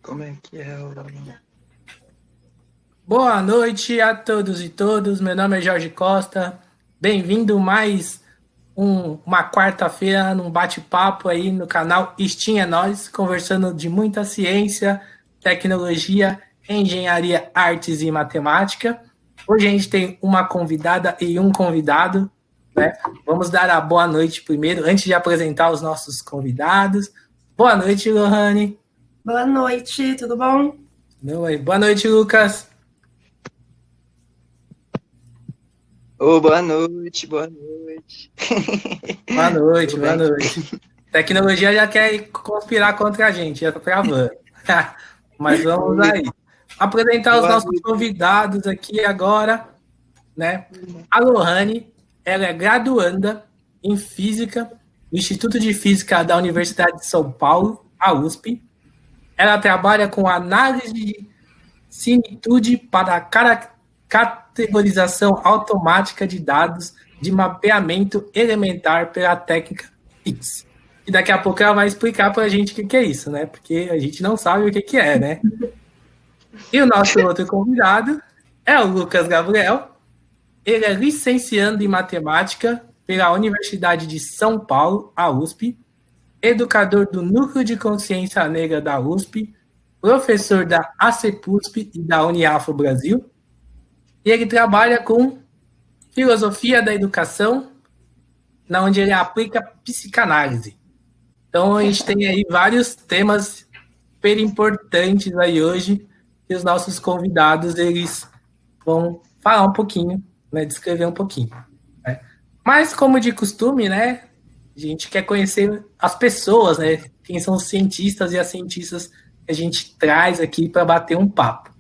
Como é que é o... Boa noite a todos e todas. Meu nome é Jorge Costa. Bem-vindo mais uma quarta-feira num bate-papo aí no canal Steam é Nós, conversando de muita ciência, tecnologia, engenharia, artes e matemática. Hoje a gente tem uma convidada e um convidado, né? Vamos dar a boa noite primeiro, antes de apresentar os nossos convidados. Boa noite, Lohane. Boa noite, tudo bom? Boa noite, Lucas. Boa noite, boa noite. Boa noite, boa noite. Tecnologia já quer conspirar contra a gente, já tá travando. Mas vamos aí. Apresentar os nossos convidados aqui agora, né? A Lohane, ela é graduanda em Física no Instituto de Física da Universidade de São Paulo, a USP. Ela trabalha com análise de finitude para categorização automática de dados de mapeamento elementar pela técnica X. E daqui a pouco ela vai explicar para a gente o que é isso, né? Porque a gente não sabe o que é, né? E o nosso outro convidado é o Lucas Gabriel. Ele é licenciando em matemática pela Universidade de São Paulo, a USP, educador do Núcleo de Consciência Negra da USP, professor da ACPUSP e da Uniafro Brasil, e ele trabalha com filosofia da educação, na onde ele aplica psicanálise. Então, a gente tem aí vários temas super importantes aí hoje, que os nossos convidados, eles vão falar um pouquinho, né, descrever um pouquinho. Né? Mas, como de costume, né, a gente quer conhecer as pessoas, né, quem são os cientistas e as cientistas que a gente traz aqui para bater um papo.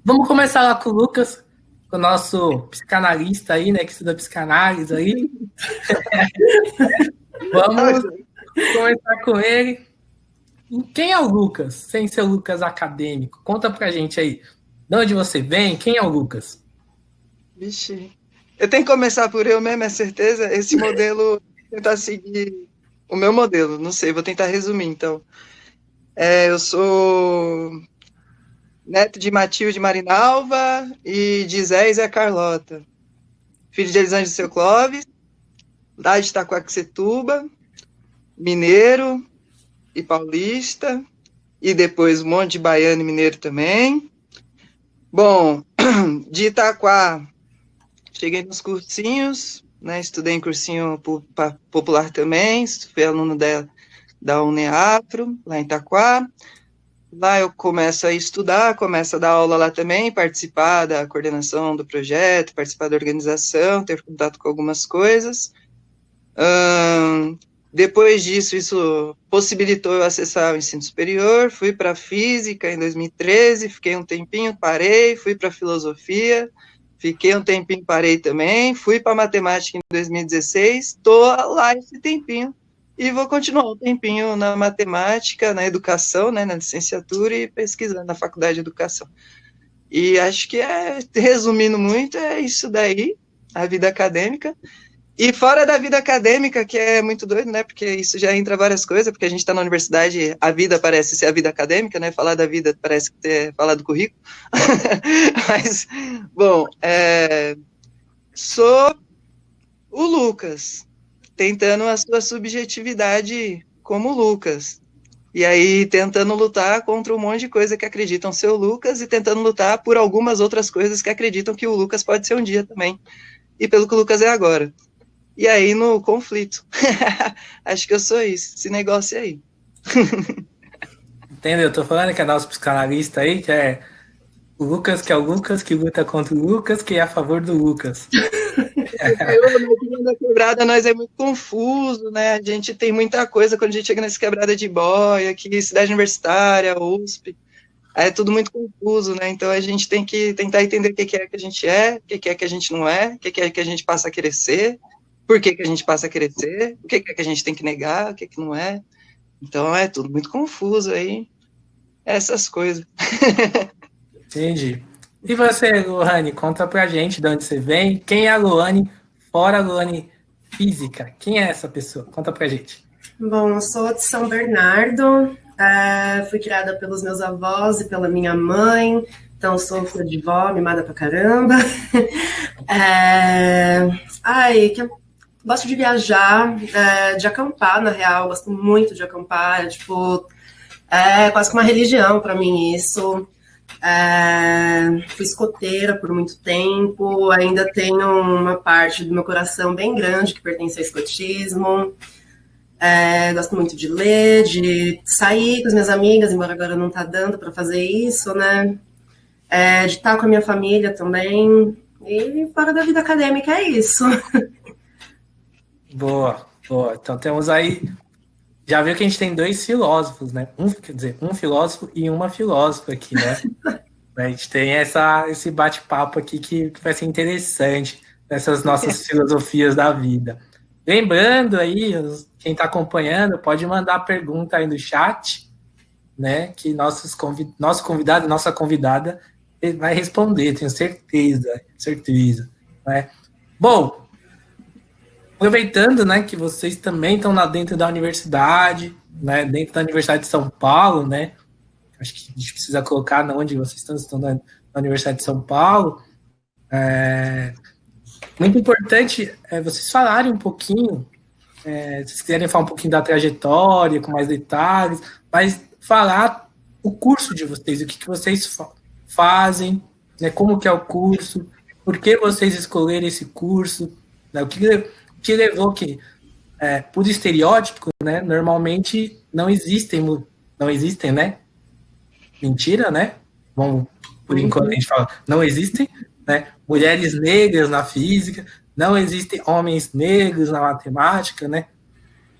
Vamos começar lá com o Lucas, o nosso psicanalista aí, né, que estuda psicanálise aí. Vamos começar com ele. Quem é o Lucas, sem ser o Lucas acadêmico? Conta pra gente aí. De onde você vem? Quem é o Lucas? Vixe, eu tenho que começar por eu mesmo, é certeza? Esse modelo, vou tentar seguir o meu modelo, não sei, vou tentar resumir, então. Eu sou neto de Matilde Marinalva e de Zé e Zé Carlota. Filho de Elisângela e seu Clóvis, lá de Itacoaxetuba, mineiro e paulista, e depois um monte de baiano e mineiro também. Bom, de Itaquá, cheguei nos cursinhos, né, estudei em cursinho popular também, fui aluno da Uniafro, lá em Itaquá. Lá eu começo a estudar, começo a dar aula lá também, participar da coordenação do projeto, participar da organização, ter contato com algumas coisas. Depois disso, isso possibilitou eu acessar o ensino superior, fui para Física em 2013, fiquei um tempinho, parei, fui para Filosofia, fiquei um tempinho, parei também, fui para Matemática em 2016, estou lá esse tempinho, e vou continuar um tempinho na matemática, na educação, né, na licenciatura e pesquisando na faculdade de educação. E acho que resumindo muito, é isso daí, a vida acadêmica. E fora da vida acadêmica, que é muito doido, né, porque isso já entra várias coisas, porque a gente está na universidade, a vida parece ser a vida acadêmica, né, falar da vida parece ser falar do currículo. Mas, bom, sou o Lucas, tentando a sua subjetividade como Lucas. E aí tentando lutar contra um monte de coisa que acreditam ser o Lucas e tentando lutar por algumas outras coisas que acreditam que o Lucas pode ser um dia também. E pelo que o Lucas é agora. E aí no conflito. Acho que eu sou isso, esse negócio aí. Entendeu? Eu tô falando que é nosso psicanalista aí, que é o Lucas, que é o Lucas, que luta contra o Lucas, que é a favor do Lucas. Na quebrada nós é muito confuso, né? A gente tem muita coisa quando a gente chega nessa quebrada de boia, aqui, cidade universitária, USP, é tudo muito confuso, né? Então a gente tem que tentar entender o que é que a gente é, o que é que a gente não é, o que é que a gente passa a querer ser, por que a gente passa a querer ser, o que é que a gente tem que negar, o que não é. Então é tudo muito confuso aí, essas coisas. Entendi. E você, Lohane, conta pra gente de onde você vem, quem é a Lohane, fora a Lohane física, quem é essa pessoa? Conta pra gente. Bom, eu sou de São Bernardo, Fui criada pelos meus avós e pela minha mãe, então sou filha de vó, mimada pra caramba. Gosto de viajar, de acampar, na real, gosto muito de acampar, é quase que uma religião para mim isso. Fui escoteira por muito tempo, ainda tenho uma parte do meu coração bem grande que pertence ao escotismo. Gosto muito de ler, de sair com as minhas amigas, embora agora não tá dando para fazer isso, né? De estar com a minha família também. E fora da vida acadêmica é isso. Boa. Então temos aí. Já viu que a gente tem 2 filósofos, né? Um filósofo e uma filósofa aqui, né? A gente tem esse bate-papo aqui que vai ser interessante nessas nossas filosofias da vida. Lembrando aí, quem está acompanhando, pode mandar pergunta aí no chat, né? Que nosso convidado, nossa convidada vai responder, tenho certeza, né? Bom, aproveitando, né, que vocês também estão lá dentro da universidade, né, dentro da Universidade de São Paulo, né, acho que a gente precisa colocar onde vocês estão na Universidade de São Paulo. Muito importante vocês falarem um pouquinho, se vocês quiserem falar um pouquinho da trajetória, com mais detalhes, mas falar o curso de vocês, o que vocês fazem, né, como que é o curso, por que vocês escolheram esse curso, né, o que levou que, por estereótipo, né, normalmente não existem, né? Mentira, né? Bom, por enquanto a gente fala, não existem, né? Mulheres negras na física, não existem homens negros na matemática, né?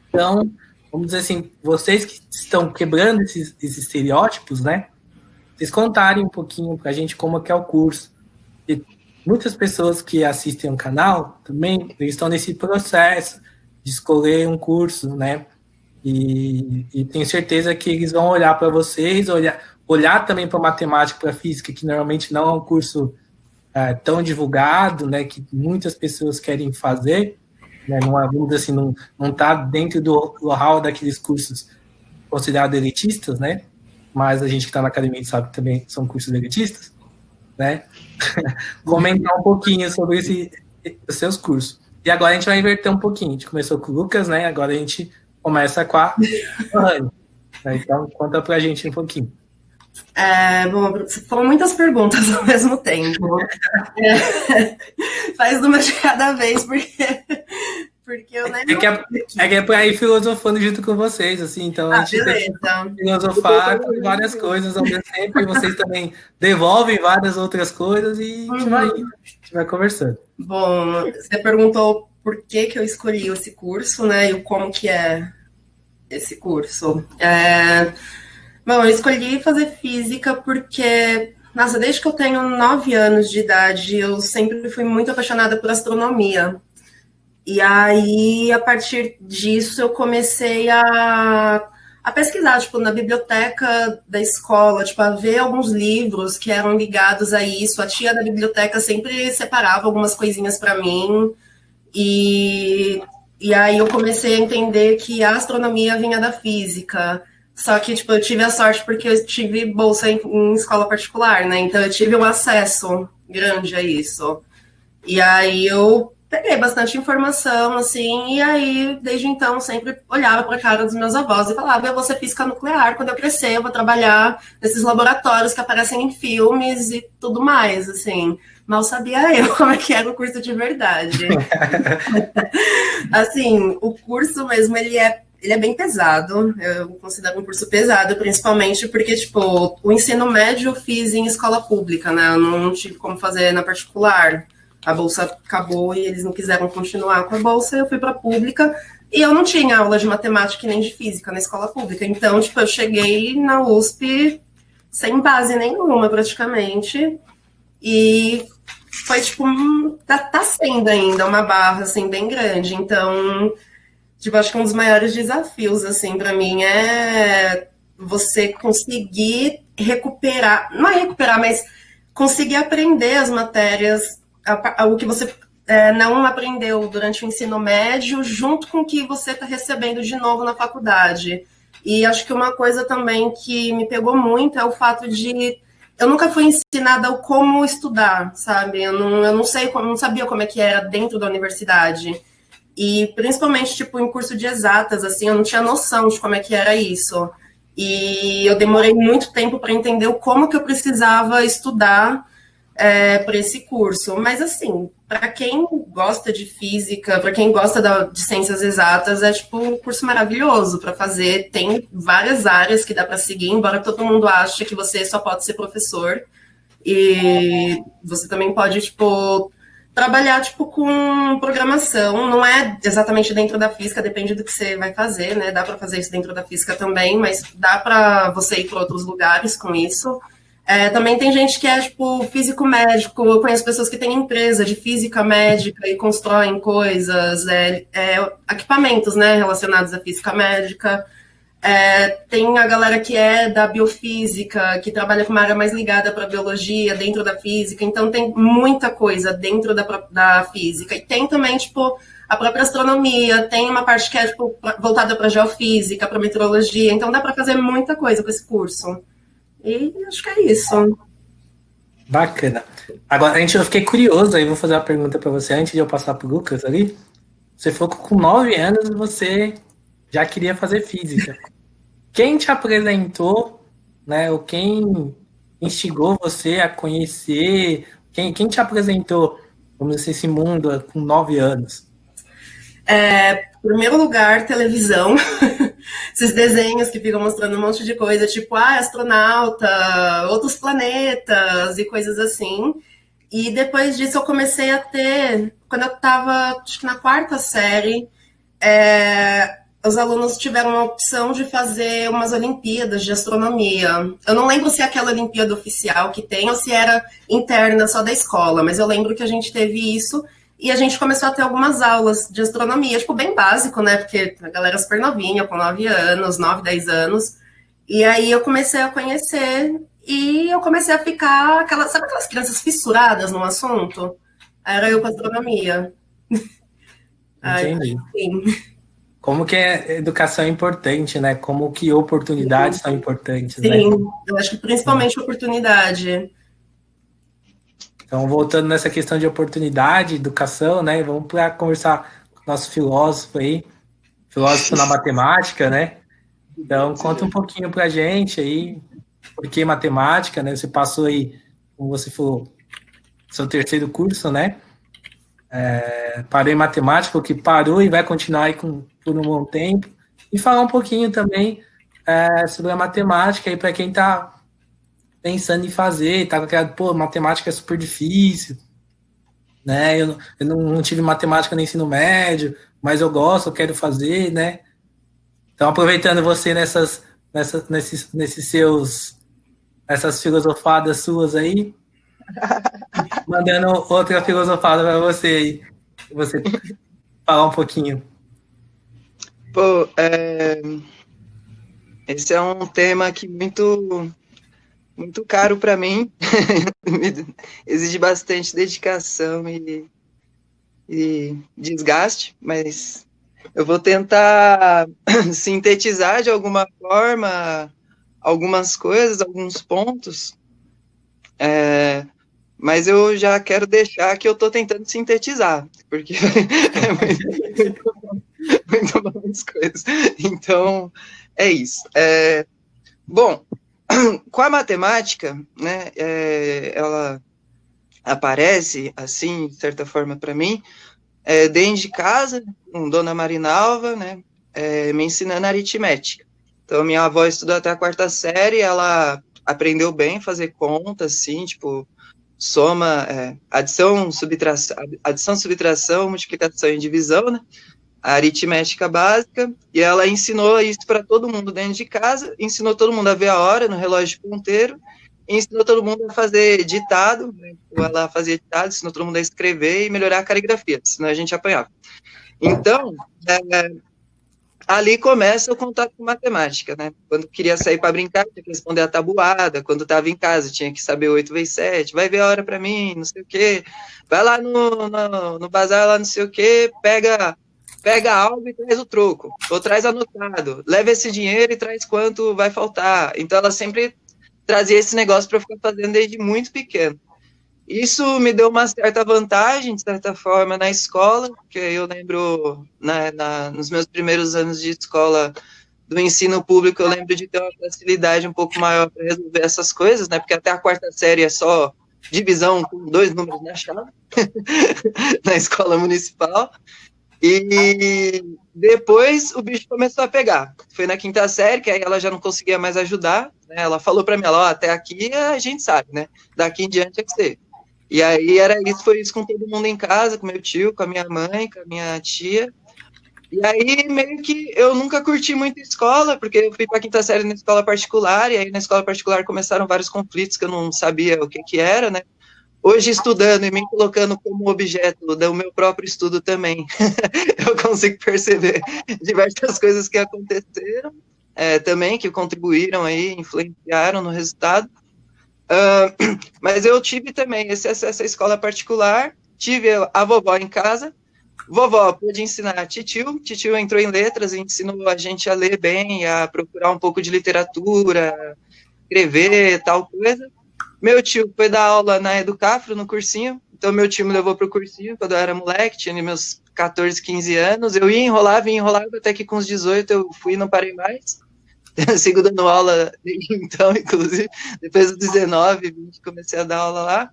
Então, vamos dizer assim, vocês que estão quebrando esses estereótipos, né? Vocês contarem um pouquinho pra gente como é o curso. E muitas pessoas que assistem o canal também estão nesse processo de escolher um curso, né? E tenho certeza que eles vão olhar para vocês, olhar também para matemática, para física, que normalmente não é um curso tão divulgado, né? Que muitas pessoas querem fazer, né? Não é, vamos dizer assim, não está dentro do hall daqueles cursos considerados elitistas, né? Mas a gente que está na academia sabe que também são cursos elitistas, né? Comentar um pouquinho sobre os seus cursos. E agora a gente vai inverter um pouquinho. A gente começou com o Lucas, né? Agora a gente começa com a Rani. Então, conta pra gente um pouquinho. Bom, foram muitas perguntas ao mesmo tempo. Faz uma de cada vez, porque eu nem... É pra ir filosofando junto com vocês, assim, então a gente tem que filosofar com várias coisas ao mesmo tempo, e vocês também devolvem várias outras coisas e a gente vai conversando. Bom, você perguntou por que eu escolhi esse curso, né, e como que é esse curso. Bom, eu escolhi fazer física porque, nossa, desde que eu tenho 9 anos de idade, eu sempre fui muito apaixonada por astronomia. E aí, a partir disso, eu comecei a pesquisar, na biblioteca da escola, a ver alguns livros que eram ligados a isso. A tia da biblioteca sempre separava algumas coisinhas para mim. E aí eu comecei a entender que a astronomia vinha da física. Só que, eu tive a sorte porque eu tive bolsa em escola particular, né? Então, eu tive um acesso grande a isso. E aí, eu peguei bastante informação, assim, e aí, desde então, sempre olhava para a cara dos meus avós e falava, eu vou ser física nuclear, quando eu crescer, eu vou trabalhar nesses laboratórios que aparecem em filmes e tudo mais, assim. Mal sabia eu como é que era o curso de verdade. Assim, o curso mesmo, ele é bem pesado, eu considero um curso pesado, principalmente porque, o ensino médio eu fiz em escola pública, né, eu não tive como fazer na particular, a bolsa acabou e eles não quiseram continuar com a bolsa, eu fui para a pública, e eu não tinha aula de matemática e nem de física na escola pública, então, eu cheguei na USP sem base nenhuma, praticamente, e foi, tá sendo ainda uma barra, assim, bem grande, então... acho que um dos maiores desafios, assim, para mim é você conseguir recuperar, não é recuperar, mas conseguir aprender as matérias, o que você não aprendeu durante o ensino médio, junto com o que você está recebendo de novo na faculdade. E acho que uma coisa também que me pegou muito é o fato de eu nunca fui ensinada o como estudar, sabe? Eu não sei como, não sabia como é que era dentro da universidade. E principalmente, tipo, em curso de exatas, assim, eu não tinha noção de como é que era isso. E eu demorei muito tempo para entender o como que eu precisava estudar para esse curso. Mas, assim, para quem gosta de física, para quem gosta de ciências exatas, é, tipo, um curso maravilhoso para fazer. Tem várias áreas que dá para seguir, embora todo mundo ache que você só pode ser professor. E você também pode, tipo, trabalhar, tipo, com programação. Não é exatamente dentro da física, depende do que você vai fazer, né? Dá para fazer isso dentro da física também, mas dá para você ir para outros lugares com isso. Também tem gente que é, tipo, físico-médico. Eu conheço pessoas que têm empresa de física médica e constroem coisas, equipamentos, né, relacionados à física médica. Tem a galera que é da biofísica, que trabalha com uma área mais ligada para a biologia, dentro da física. Então, tem muita coisa dentro da física. E tem também, tipo, a própria astronomia. Tem uma parte que é, tipo, voltada para geofísica, para meteorologia. Então, dá para fazer muita coisa com esse curso. E acho que é isso. Bacana. Agora, eu fiquei curioso, aí vou fazer uma pergunta para você antes de eu passar para o Lucas ali. Você falou que com 9 anos você já queria fazer física. Quem te apresentou, né, ou quem instigou você a conhecer, quem te apresentou, vamos dizer, esse mundo com 9 anos? Em primeiro lugar, televisão. Esses desenhos que ficam mostrando um monte de coisa, tipo, astronauta, outros planetas e coisas assim. E depois disso eu comecei a ter, quando eu estava, acho que na 4ª série, os alunos tiveram a opção de fazer umas Olimpíadas de astronomia. Eu não lembro se é aquela Olimpíada oficial que tem ou se era interna só da escola, mas eu lembro que a gente teve isso e a gente começou a ter algumas aulas de astronomia, tipo, bem básico, né? Porque a galera é super novinha, com 9 anos, 9, 10 anos. E aí eu comecei a conhecer e eu comecei a ficar, sabe aquelas crianças fissuradas no assunto? Era eu com astronomia. Entendi. Como que a educação é importante, né? Como que oportunidades são importantes, né? Sim, eu acho que principalmente oportunidade. Então, voltando nessa questão de oportunidade, educação, né? Vamos para conversar com o nosso filósofo aí, filósofo na matemática, né? Então, conta um pouquinho para a gente aí, por que matemática, né? Você passou aí, como você falou, seu 3º curso, né? Parou em matemática, o que parou e vai continuar aí por um bom tempo. E falar um pouquinho também sobre a matemática aí para quem está pensando em fazer, tá com aquela, pô, matemática é super difícil, né? Eu não tive matemática no ensino médio, mas eu gosto, eu quero fazer, né? Então, aproveitando você nessas essas filosofadas suas aí, mandando outra filosofada para você aí, você falar um pouquinho. Pô, esse é um tema que muito caro para mim, exige bastante dedicação e desgaste, mas eu vou tentar sintetizar de alguma forma algumas coisas, alguns pontos, mas eu já quero deixar que eu estou tentando sintetizar, porque é muito boas coisas. Então, é isso. Bom, com a matemática, né, ela aparece, assim, de certa forma, para mim, dentro de casa, com Dona Marinalva, né, me ensinando aritmética. Então, minha avó estudou até a 4ª série, ela aprendeu bem fazer conta, assim, tipo, soma, adição, subtração, multiplicação e divisão, né, a aritmética básica, e ela ensinou isso para todo mundo dentro de casa, ensinou todo mundo a ver a hora no relógio ponteiro, ensinou todo mundo a fazer ditado, né? Ela fazia ditado, ensinou todo mundo a escrever e melhorar a caligrafia, senão a gente apanhava. Então, ali começa o contato com matemática, né? Quando queria sair para brincar, tinha que responder a tabuada, quando estava em casa, tinha que saber 8 vezes 7, vai ver a hora para mim, não sei o quê, vai lá no bazar, lá não sei o quê, pega pega algo e traz o troco, ou traz anotado, leva esse dinheiro e traz quanto vai faltar. Então ela sempre trazia esse negócio para eu ficar fazendo desde muito pequeno. Isso me deu uma certa vantagem, de certa forma, na escola, porque eu lembro, nos meus primeiros anos de escola do ensino público, eu lembro de ter uma facilidade um pouco maior para resolver essas coisas, né? Porque até a quarta série é só divisão com 2 números na chave, na escola municipal. E depois o bicho começou a pegar. Foi na quinta série, que aí ela já não conseguia mais ajudar, né? Ela falou para mim, até aqui a gente sabe, né? Daqui em diante é que ser. E aí foi isso com todo mundo em casa, com meu tio, com a minha mãe, com a minha tia. E aí meio que eu nunca curti muito escola, porque eu fui para a quinta série na escola particular, e aí na escola particular começaram vários conflitos que eu não sabia o que era, né? Hoje, estudando e me colocando como objeto do meu próprio estudo também, eu consigo perceber diversas coisas que aconteceram, também, que contribuíram aí, influenciaram no resultado. Mas eu tive também esse acesso à escola particular, tive a vovó em casa, vovó pôde ensinar titio entrou em letras e ensinou a gente a ler bem, a procurar um pouco de literatura, escrever, tal coisa. Meu tio foi dar aula na Educafro, no cursinho, então meu tio me levou para o cursinho quando eu era moleque, tinha meus 14, 15 anos, eu ia enrolava, até que com os 18 eu fui e não parei mais. Sigo dando aula então, inclusive, depois dos 19, 20, comecei a dar aula lá.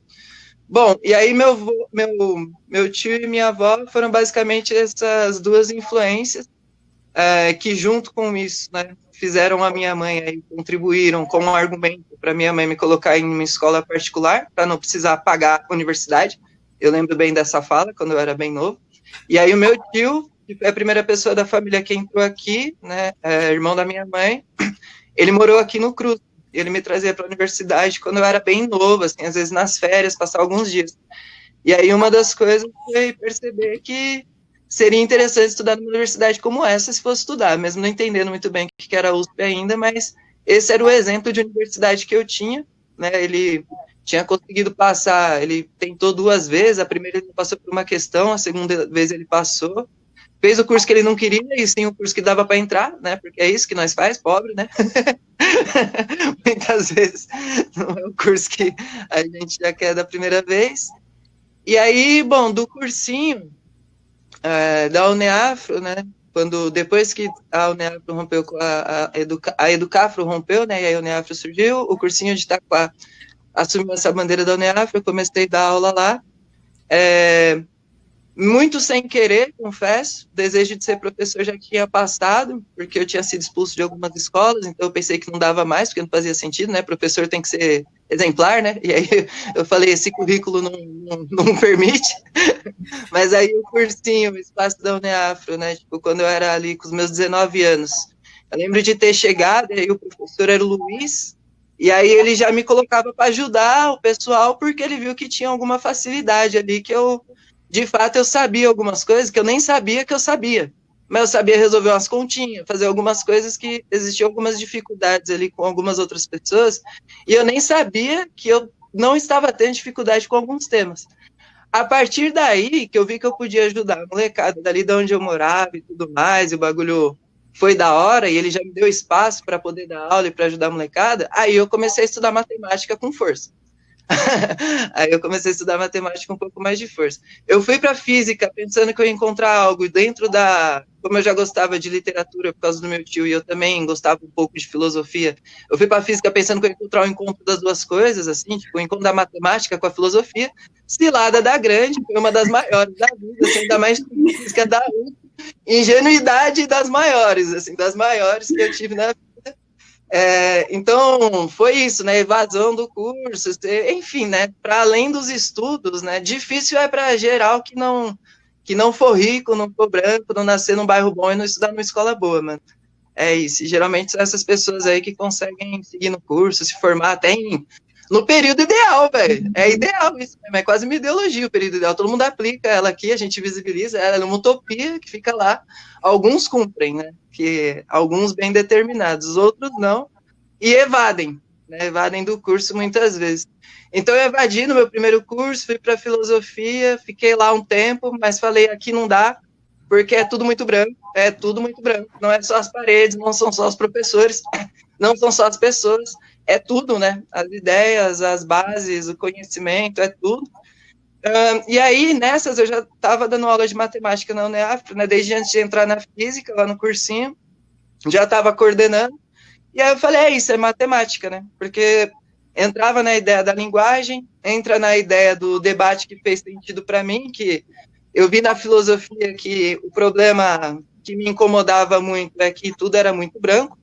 Bom, e aí meu tio e minha avó foram basicamente essas duas influências que junto com isso, né, fizeram a minha mãe, aí, contribuíram como um argumento para minha mãe me colocar em uma escola particular, para não precisar pagar a universidade. Eu lembro bem dessa fala, quando eu era bem novo. E aí o meu tio, que foi a primeira pessoa da família que entrou aqui, né, irmão da minha mãe, ele morou aqui no Cruz. Ele me trazia para a universidade quando eu era bem novo, assim, às vezes nas férias, passar alguns dias. E aí uma das coisas foi perceber que seria interessante estudar numa universidade como essa, se fosse estudar, mesmo não entendendo muito bem o que era a USP ainda, mas esse era o exemplo de universidade que eu tinha, né? Ele tinha conseguido passar, ele tentou 2 vezes, a primeira ele passou por uma questão, a segunda vez ele passou, fez o curso que ele não queria, e sim o curso que dava para entrar, né? Porque é isso que nós faz, pobre, né? Muitas vezes não é o curso que a gente já quer da primeira vez. E aí, bom, do cursinho da Uneafro, né? Depois que a Uneafro rompeu com a Educafro rompeu, né? E a Uneafro surgiu, o cursinho de Itaquá assumiu essa bandeira da Uneafro, eu comecei a dar aula lá. Muito sem querer, confesso, o desejo de ser professor já tinha passado, porque eu tinha sido expulso de algumas escolas, então eu pensei que não dava mais, porque não fazia sentido, né, professor tem que ser exemplar, né, e aí eu falei, esse currículo não permite, mas aí o cursinho, o espaço da Uneafro, né, tipo, quando eu era ali com os meus 19 anos, eu lembro de ter chegado, e aí o professor era o Luiz, e aí ele já me colocava para ajudar o pessoal, porque ele viu que tinha alguma facilidade ali, que de fato, eu sabia algumas coisas que eu nem sabia que eu sabia, mas eu sabia resolver umas continhas, fazer algumas coisas que existiam algumas dificuldades ali com algumas outras pessoas, e eu nem sabia que eu não estava tendo dificuldade com alguns temas. A partir daí, que eu vi que eu podia ajudar a molecada dali de onde eu morava e tudo mais, e o bagulho foi da hora, e ele já me deu espaço para poder dar aula e para ajudar a molecada, aí eu comecei a estudar matemática com força. Aí eu comecei a estudar matemática com um pouco mais de força. Eu fui para física pensando que eu ia encontrar algo dentro como eu já gostava de literatura por causa do meu tio e eu também gostava um pouco de filosofia, eu fui para física pensando que eu ia encontrar o encontro das duas coisas, assim, tipo, o encontro da matemática com a filosofia. Cilada da grande, foi uma das maiores da vida, assim, ainda mais física da ingenuidade das maiores, assim, das maiores que eu tive na vida. Então, foi isso, né, evasão do curso, enfim, né, para além dos estudos, né, difícil é para geral que não for rico, não for branco, não nascer num bairro bom e não estudar numa escola boa, mano. É isso, e geralmente são essas pessoas aí que conseguem seguir no curso, se formar até no período ideal, velho, é ideal isso, é quase uma ideologia o período ideal, todo mundo aplica ela aqui, a gente visibiliza ela, é uma utopia que fica lá, alguns cumprem, né, que alguns bem determinados, outros não, e evadem, né, evadem do curso muitas vezes. Então eu evadi no meu primeiro curso, fui para filosofia, fiquei lá um tempo, mas falei, aqui não dá, porque é tudo muito branco, não é só as paredes, não são só os professores, não são só as pessoas, é tudo, né? As ideias, as bases, o conhecimento, é tudo. E aí, nessas, eu já estava dando aula de matemática na UniAfro, né? Desde antes de entrar na física, lá no cursinho, já estava coordenando, e aí eu falei, é isso, é matemática, né? Porque entrava na ideia da linguagem, entra na ideia do debate que fez sentido para mim, que eu vi na filosofia que o problema que me incomodava muito é que tudo era muito branco,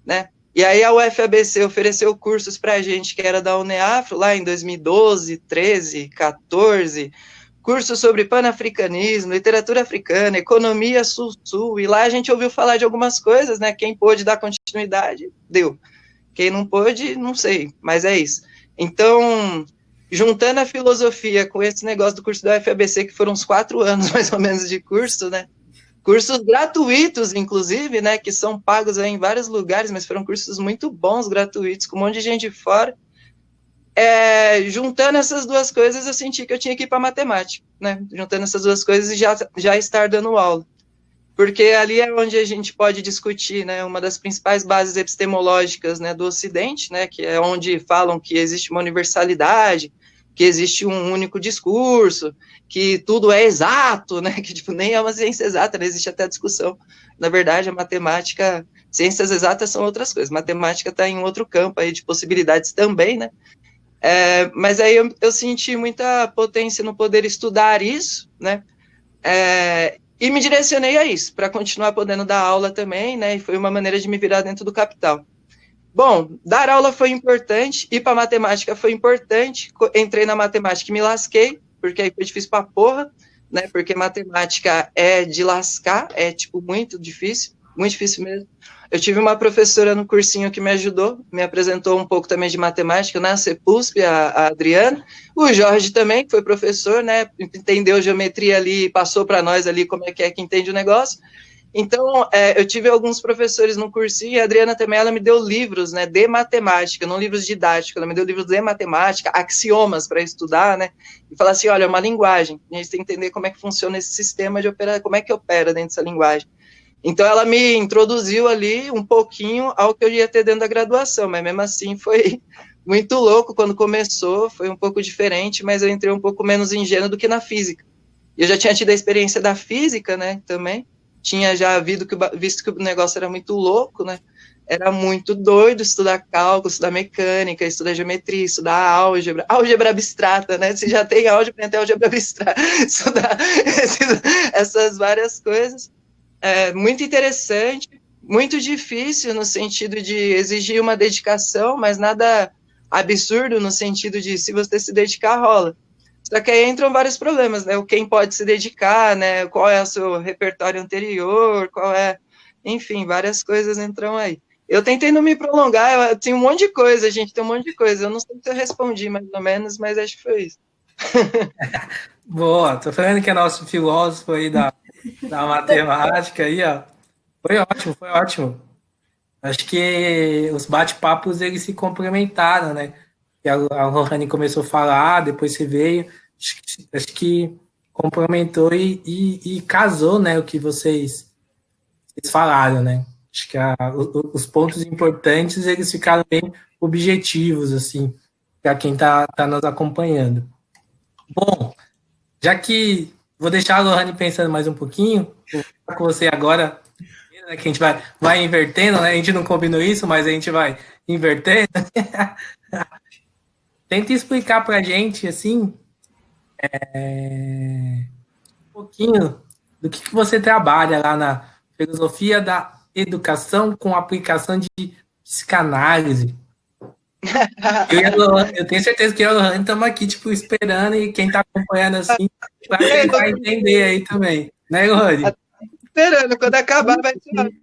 né? E aí a UFABC ofereceu cursos para a gente que era da UniAfro, lá em 2012, 13, 14, cursos sobre panafricanismo, literatura africana, economia sul-sul, e lá a gente ouviu falar de algumas coisas, né? Quem pôde dar continuidade, deu. Quem não pôde, não sei, mas é isso. Então, juntando a filosofia com esse negócio do curso da UFABC, que foram uns 4 anos, mais ou menos, de curso, né? Cursos gratuitos, inclusive, né? Que são pagos aí em vários lugares, mas foram cursos muito bons, gratuitos, com um monte de gente de fora. Juntando essas duas coisas, eu senti que eu tinha que ir para matemática, né? Juntando essas duas coisas e já estar dando aula. Porque ali é onde a gente pode discutir, né, uma das principais bases epistemológicas, né, do Ocidente, né, que é onde falam que existe uma universalidade, que existe um único discurso, que tudo é exato, né, que tipo, nem é uma ciência exata, né, existe até discussão. Na verdade, a matemática, ciências exatas são outras coisas, matemática está em outro campo aí de possibilidades também, né, mas aí eu senti muita potência no poder estudar isso, né, e me direcionei a isso, para continuar podendo dar aula também, né? E foi uma maneira de me virar dentro do capital. Bom, dar aula foi importante, ir para matemática foi importante. Entrei na matemática e me lasquei, porque aí foi difícil pra porra, né? Porque matemática é de lascar, é tipo muito difícil mesmo. Eu tive uma professora no cursinho que me ajudou, me apresentou um pouco também de matemática, na CEPUSP, a Adriana. O Jorge também, que foi professor, né, entendeu geometria ali, passou para nós ali como é que entende o negócio. Então, eu tive alguns professores no cursinho, e a Adriana também, ela me deu livros, né, de matemática, não livros didáticos, ela me deu livros de matemática, axiomas para estudar, né, e falar assim, olha, é uma linguagem, a gente tem que entender como é que funciona esse sistema de operar, como é que opera dentro dessa linguagem. Então, ela me introduziu ali um pouquinho ao que eu ia ter dentro da graduação, mas mesmo assim foi muito louco quando começou, foi um pouco diferente, mas eu entrei um pouco menos ingênuo do que na física. Eu já tinha tido a experiência da física, né, também, tinha já visto que o negócio era muito louco, né, era muito doido estudar cálculo, estudar mecânica, estudar geometria, estudar álgebra abstrata, né, se já tem álgebra, tem até álgebra abstrata, estudar essas várias coisas. Muito interessante, muito difícil no sentido de exigir uma dedicação, mas nada absurdo no sentido de se você se dedicar, rola. Só que aí entram vários problemas, né? Quem pode se dedicar, né? Qual é o seu repertório anterior, enfim, várias coisas entram aí. Eu tentei não me prolongar, eu tenho um monte de coisa, gente, tem um monte de coisa. Eu não sei se eu respondi mais ou menos, mas acho que foi isso. Boa, tô falando que é nosso filósofo aí da matemática aí, ó. Foi ótimo, foi ótimo. Acho que os bate-papos eles se complementaram, né? E a Lohane começou a falar, depois você veio. Acho que complementou e casou, né? O que vocês falaram, né? Acho que os pontos importantes eles ficaram bem objetivos, assim, para quem tá nos acompanhando. Bom, já que vou deixar a Lohane pensando mais um pouquinho, vou falar com você agora, né, que a gente vai invertendo, né? A gente não combinou isso, mas a gente vai invertendo. Tenta explicar para a gente, assim, um pouquinho do que você trabalha lá na filosofia da educação com aplicação de psicanálise. Eu tenho certeza que eu e a Lohane estamos aqui, tipo, esperando, e quem está acompanhando assim vai entender aí também. Né, Lohane? Esperando, quando acabar vai ser.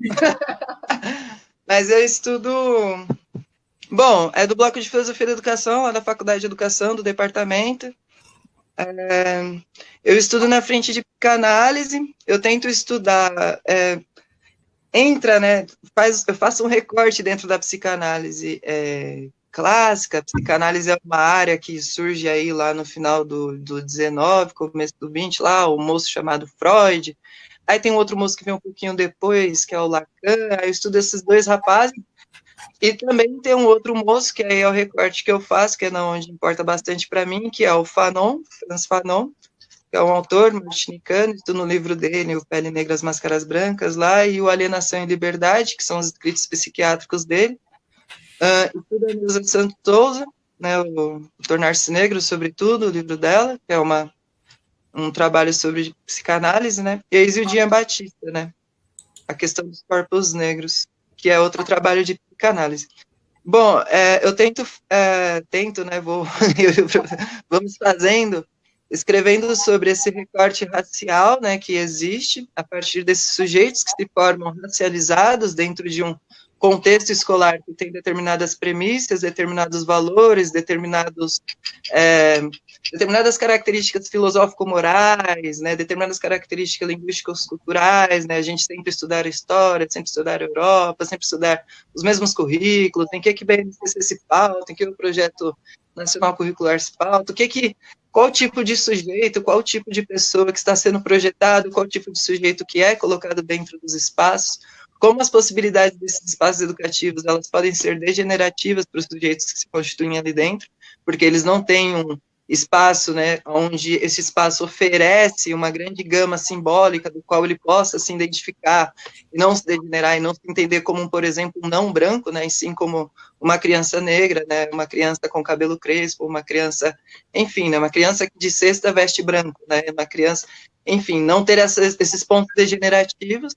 Mas eu estudo. Bom, é do bloco de filosofia da educação, lá da Faculdade de Educação, do departamento. Eu estudo na frente de psicanálise, eu tento estudar. Entra, né? Eu faço um recorte dentro da psicanálise clássica. A psicanálise é uma área que surge aí lá no final do 19, começo do 20, lá, o moço chamado Freud, Aí tem um outro moço que vem um pouquinho depois, que é o Lacan, aí eu estudo esses dois rapazes, e também tem um outro moço, que aí é o recorte que eu faço, que é onde importa bastante para mim, que é o Fanon, Frantz Fanon, que é um autor martinicano, estou no livro dele, O Pele Negra, as Máscaras Brancas, lá, e o Alienação e Liberdade, que são os escritos psiquiátricos dele, e tudo a Neuza Santos Souza, né, o Tornar-se Negro, sobretudo, o livro dela, que é um trabalho sobre psicanálise, né, e a Isildinha Batista, né, a questão dos corpos negros, que é outro trabalho de psicanálise. Bom, eu tento, né, vamos fazendo, escrevendo sobre esse recorte racial, né, que existe a partir desses sujeitos que se formam racializados dentro de um contexto escolar que tem determinadas premissas, determinados valores, determinadas características filosófico-morais, né, determinadas características linguísticas culturais, né, a gente sempre estudar a história, sempre estudar a Europa, sempre estudar os mesmos currículos, tem que BNCC se pauta, tem que o projeto nacional curricular se pauta, qual tipo de sujeito, qual tipo de pessoa que está sendo projetado, qual tipo de sujeito que é colocado dentro dos espaços, como as possibilidades desses espaços educativos, elas podem ser degenerativas para os sujeitos que se constituem ali dentro, porque eles não têm um espaço, né, onde esse espaço oferece uma grande gama simbólica do qual ele possa se identificar e não se degenerar e não se entender como, por exemplo, um não branco, né, e sim como uma criança negra, né, uma criança com cabelo crespo, uma criança, enfim, né, uma criança que de cesta veste branco, né, uma criança, enfim, não ter esses pontos degenerativos.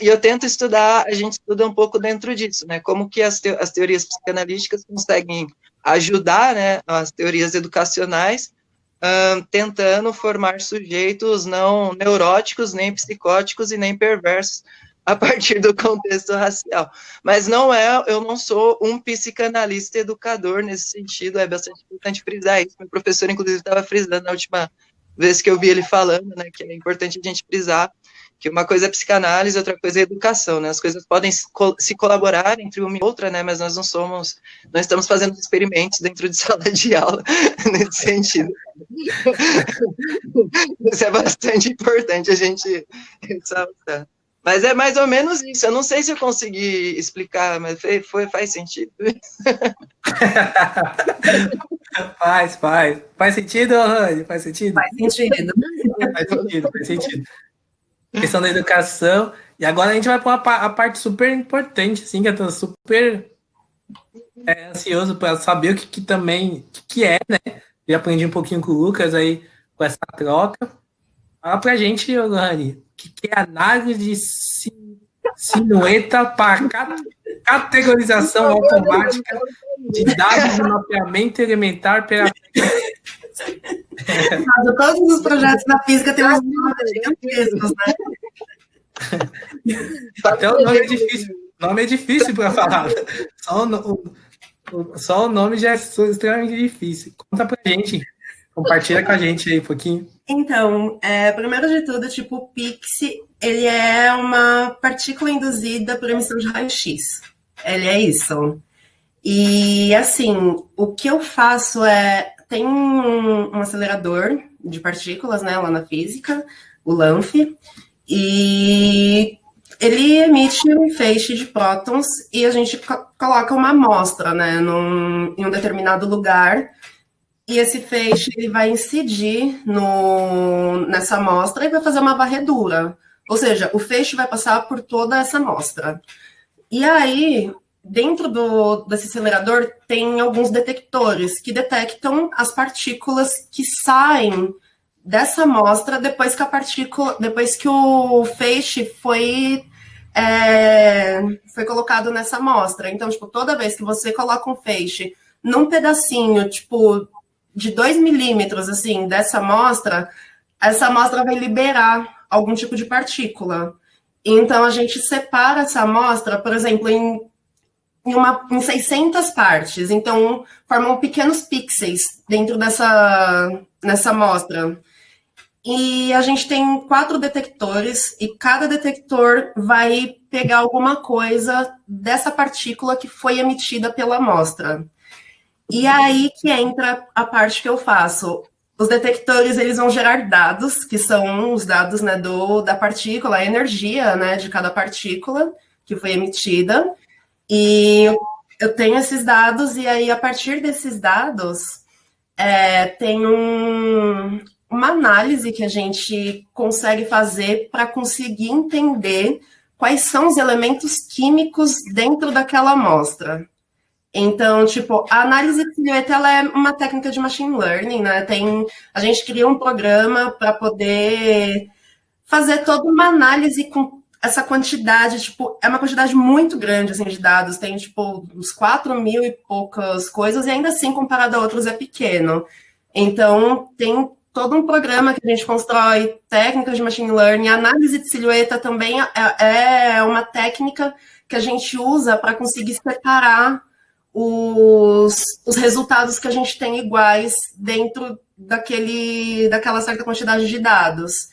E eu tento estudar, a gente estuda um pouco dentro disso, né, como que as teorias psicanalísticas conseguem ajudar, né, as teorias educacionais, tentando formar sujeitos não neuróticos, nem psicóticos e nem perversos a partir do contexto racial. Mas eu não sou um psicanalista educador nesse sentido, é bastante importante frisar isso. Meu professor, inclusive, estava frisando na última vez que eu vi ele falando, né, que é importante a gente frisar que uma coisa é psicanálise, outra coisa é educação, né? As coisas podem se colaborar entre uma e outra, né? Mas nós não estamos fazendo experimentos dentro de sala de aula nesse sentido. Isso é bastante importante a gente ressaltar. Mas é mais ou menos isso. Eu não sei se eu consegui explicar, mas faz sentido. Faz sentido, Rani? Faz sentido? Faz sentido. Faz sentido. Questão da educação. E agora a gente vai para a parte super importante, assim, que eu tô super ansioso para saber o que também é, né? Eu aprendi um pouquinho com o Lucas aí, com essa troca. Fala pra gente, Rani, o que é análise de sinueta para categorização automática de dados de mapeamento elementar pela... Todos os projetos da física têm uns nomes gigantescos, né? Até o nome é difícil. O nome é difícil para falar. Só o nome já é extremamente difícil. Conta pra gente. Compartilha com a gente aí um pouquinho. Então, primeiro de tudo, tipo, o PIXE, ele é uma partícula induzida por emissão de raio-x. Ele é isso. E, assim, o que eu faço tem um acelerador de partículas, né, lá na física, o LAMF, e ele emite um feixe de prótons e a gente coloca uma amostra, né, em um determinado lugar, e esse feixe ele vai incidir nessa amostra e vai fazer uma varredura. Ou seja, o feixe vai passar por toda essa amostra. E aí, dentro desse acelerador, tem alguns detectores que detectam as partículas que saem dessa amostra depois que o feixe foi colocado nessa amostra. Então, tipo, toda vez que você coloca um feixe num pedacinho, tipo, de 2 milímetros, assim, dessa amostra, essa amostra vai liberar algum tipo de partícula. Então, a gente separa essa amostra, por exemplo, em 600 partes. Então, formam pequenos pixels dentro nessa amostra. E a gente tem 4 detectores, e cada detector vai pegar alguma coisa dessa partícula que foi emitida pela amostra. E aí que entra a parte que eu faço. os detectores, eles vão gerar dados, que são os dados, né, da partícula, a energia, né, de cada partícula que foi emitida. E eu tenho esses dados, e aí, a partir desses dados, tem uma análise que a gente consegue fazer para conseguir entender quais são os elementos químicos dentro daquela amostra. Então, tipo, a análise de silhueta, ela é uma técnica de machine learning, né? A gente cria um programa para poder fazer toda uma análise com essa quantidade, tipo, é uma quantidade muito grande, assim, de dados. Tem, tipo, uns 4.000 e poucas coisas, e ainda assim, comparado a outros, é pequeno. Então, tem todo um programa que a gente constrói, técnicas de machine learning. A análise de silhueta também é uma técnica que a gente usa para conseguir separar os resultados que a gente tem iguais dentro daquela certa quantidade de dados.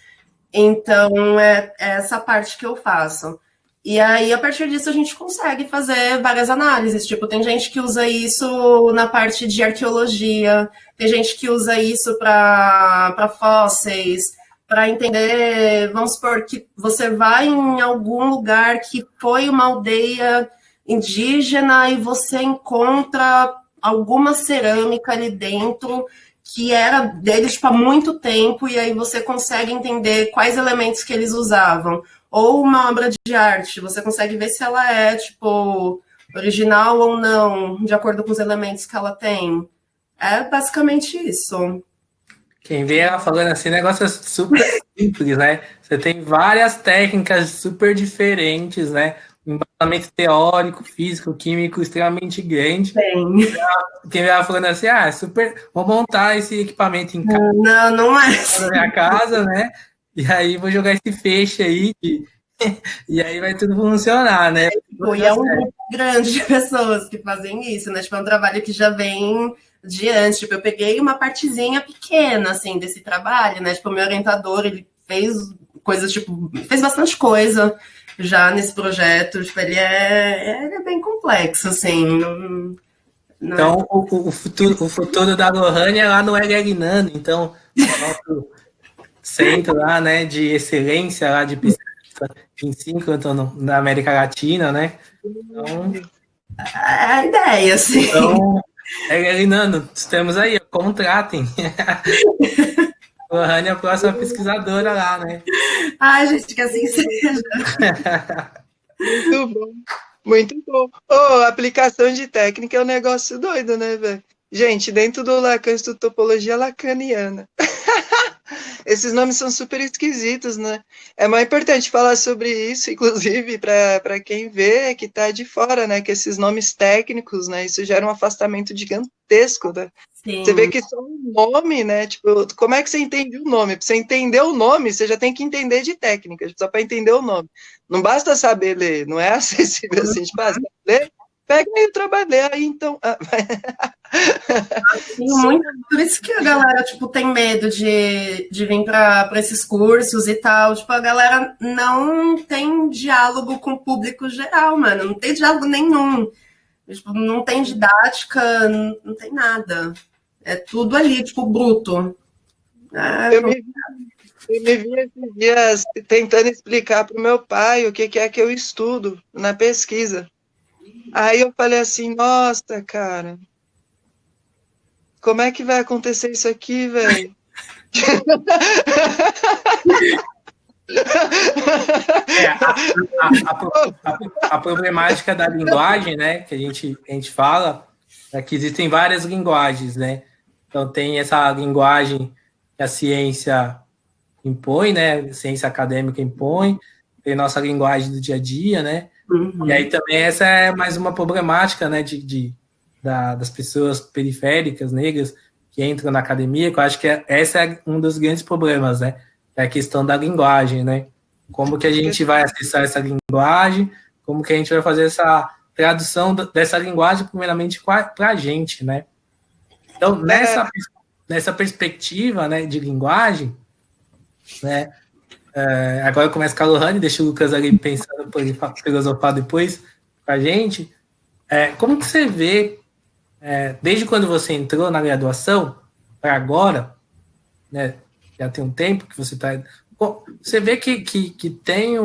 Então, é essa parte que eu faço. E aí, a partir disso, a gente consegue fazer várias análises. Tipo, tem gente que usa isso na parte de arqueologia, tem gente que usa isso para fósseis, para entender, vamos supor, que você vai em algum lugar que foi uma aldeia indígena e você encontra alguma cerâmica ali dentro que era deles, tipo, há muito tempo, e aí você consegue entender quais elementos que eles usavam. Ou uma obra de arte, você consegue ver se ela é, tipo, original ou não, de acordo com os elementos que ela tem. É basicamente isso. Quem vê ela falando assim, negócio é super simples, né? Você tem várias técnicas super diferentes, né? Um embasamento teórico, físico, químico extremamente grande. Tem. Quem vê ela falando assim, super, vou montar esse equipamento em casa. Não é Na minha casa, né? E aí vou jogar esse feixe aí e aí vai tudo funcionar, né? E é um grupo grande de pessoas que fazem isso, né? Tipo, é um trabalho que já vem de antes. Tipo, eu peguei uma partezinha pequena, assim, desse trabalho, né? Tipo, o meu orientador, ele fez coisas, tipo, fez bastante coisa já nesse projeto. Tipo, ele é bem complexo, assim. Então, o futuro da Lohane é lá no LL Nano. Então, o nosso centro lá, né, de excelência lá de pesquisa em síncrono na América Latina, né? Então, é a ideia, assim. Então, LL Nano, estamos aí, contratem. Lohane é a próxima pesquisadora lá, né? Ai, gente, que assim seja. Muito bom. Muito bom. Aplicação de técnica é um negócio doido, né, velho? Gente, dentro do Lacan, eu estudo topologia lacaniana. Esses nomes são super esquisitos, né? É mais importante falar sobre isso, inclusive, para quem vê que está de fora, né? Que esses nomes técnicos, né? Isso gera um afastamento gigantesco, né? Sim. Você vê que só um nome, né? Tipo, como é que você entende o nome? Para você entender o nome, você já tem que entender de técnica, só para entender o nome. Não basta saber ler, não é acessível assim, tipo, ler, pega aí o trabalho, aí então. Por isso que a galera, tipo, tem medo de vir para esses cursos e tal. Tipo, a galera não tem diálogo com o público geral, mano. Não tem diálogo nenhum. Tipo, não tem didática, não tem nada. É tudo ali, tipo, bruto. Eu me vi esses dias tentando explicar para o meu pai o que é que eu estudo na pesquisa. Aí eu falei assim, nossa, cara, como é que vai acontecer isso aqui, velho? A problemática da linguagem, né, que a gente fala, é que existem várias linguagens, né? Então tem essa linguagem que a ciência impõe, né? A ciência acadêmica impõe, tem nossa linguagem do dia a dia, né? Uhum. E aí também essa é mais uma problemática, né, das pessoas periféricas, negras, que entram na academia, que eu acho que essa é um dos grandes problemas, né? É a questão da linguagem, né? Como que a gente vai acessar essa linguagem, como que a gente vai fazer essa tradução dessa linguagem, primeiramente, para a gente, né? Então, nessa perspectiva, né, de linguagem, né, agora começa com a Lohane, deixa o Lucas ali pensando para ele filosofar depois com a gente. Como que você vê, desde quando você entrou na graduação para agora, né? Já tem um tempo que você está... Você vê que tem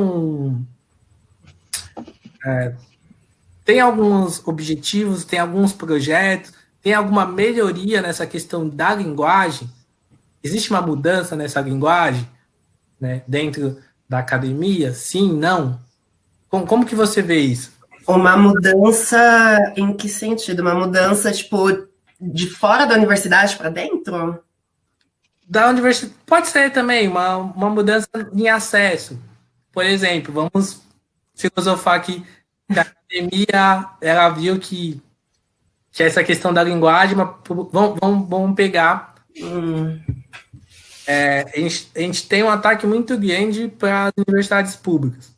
tem alguns objetivos, tem alguns projetos, tem alguma melhoria nessa questão da linguagem? Existe uma mudança nessa linguagem, né, dentro da academia? Sim, não? Como que você vê isso? Uma mudança em que sentido? Uma mudança, tipo, de fora da universidade para dentro? Da universidade, pode ser também uma mudança em acesso. Por exemplo, vamos filosofar aqui que a academia, ela viu que essa questão da linguagem, mas vamos pegar. A gente tem um ataque muito grande para as universidades públicas.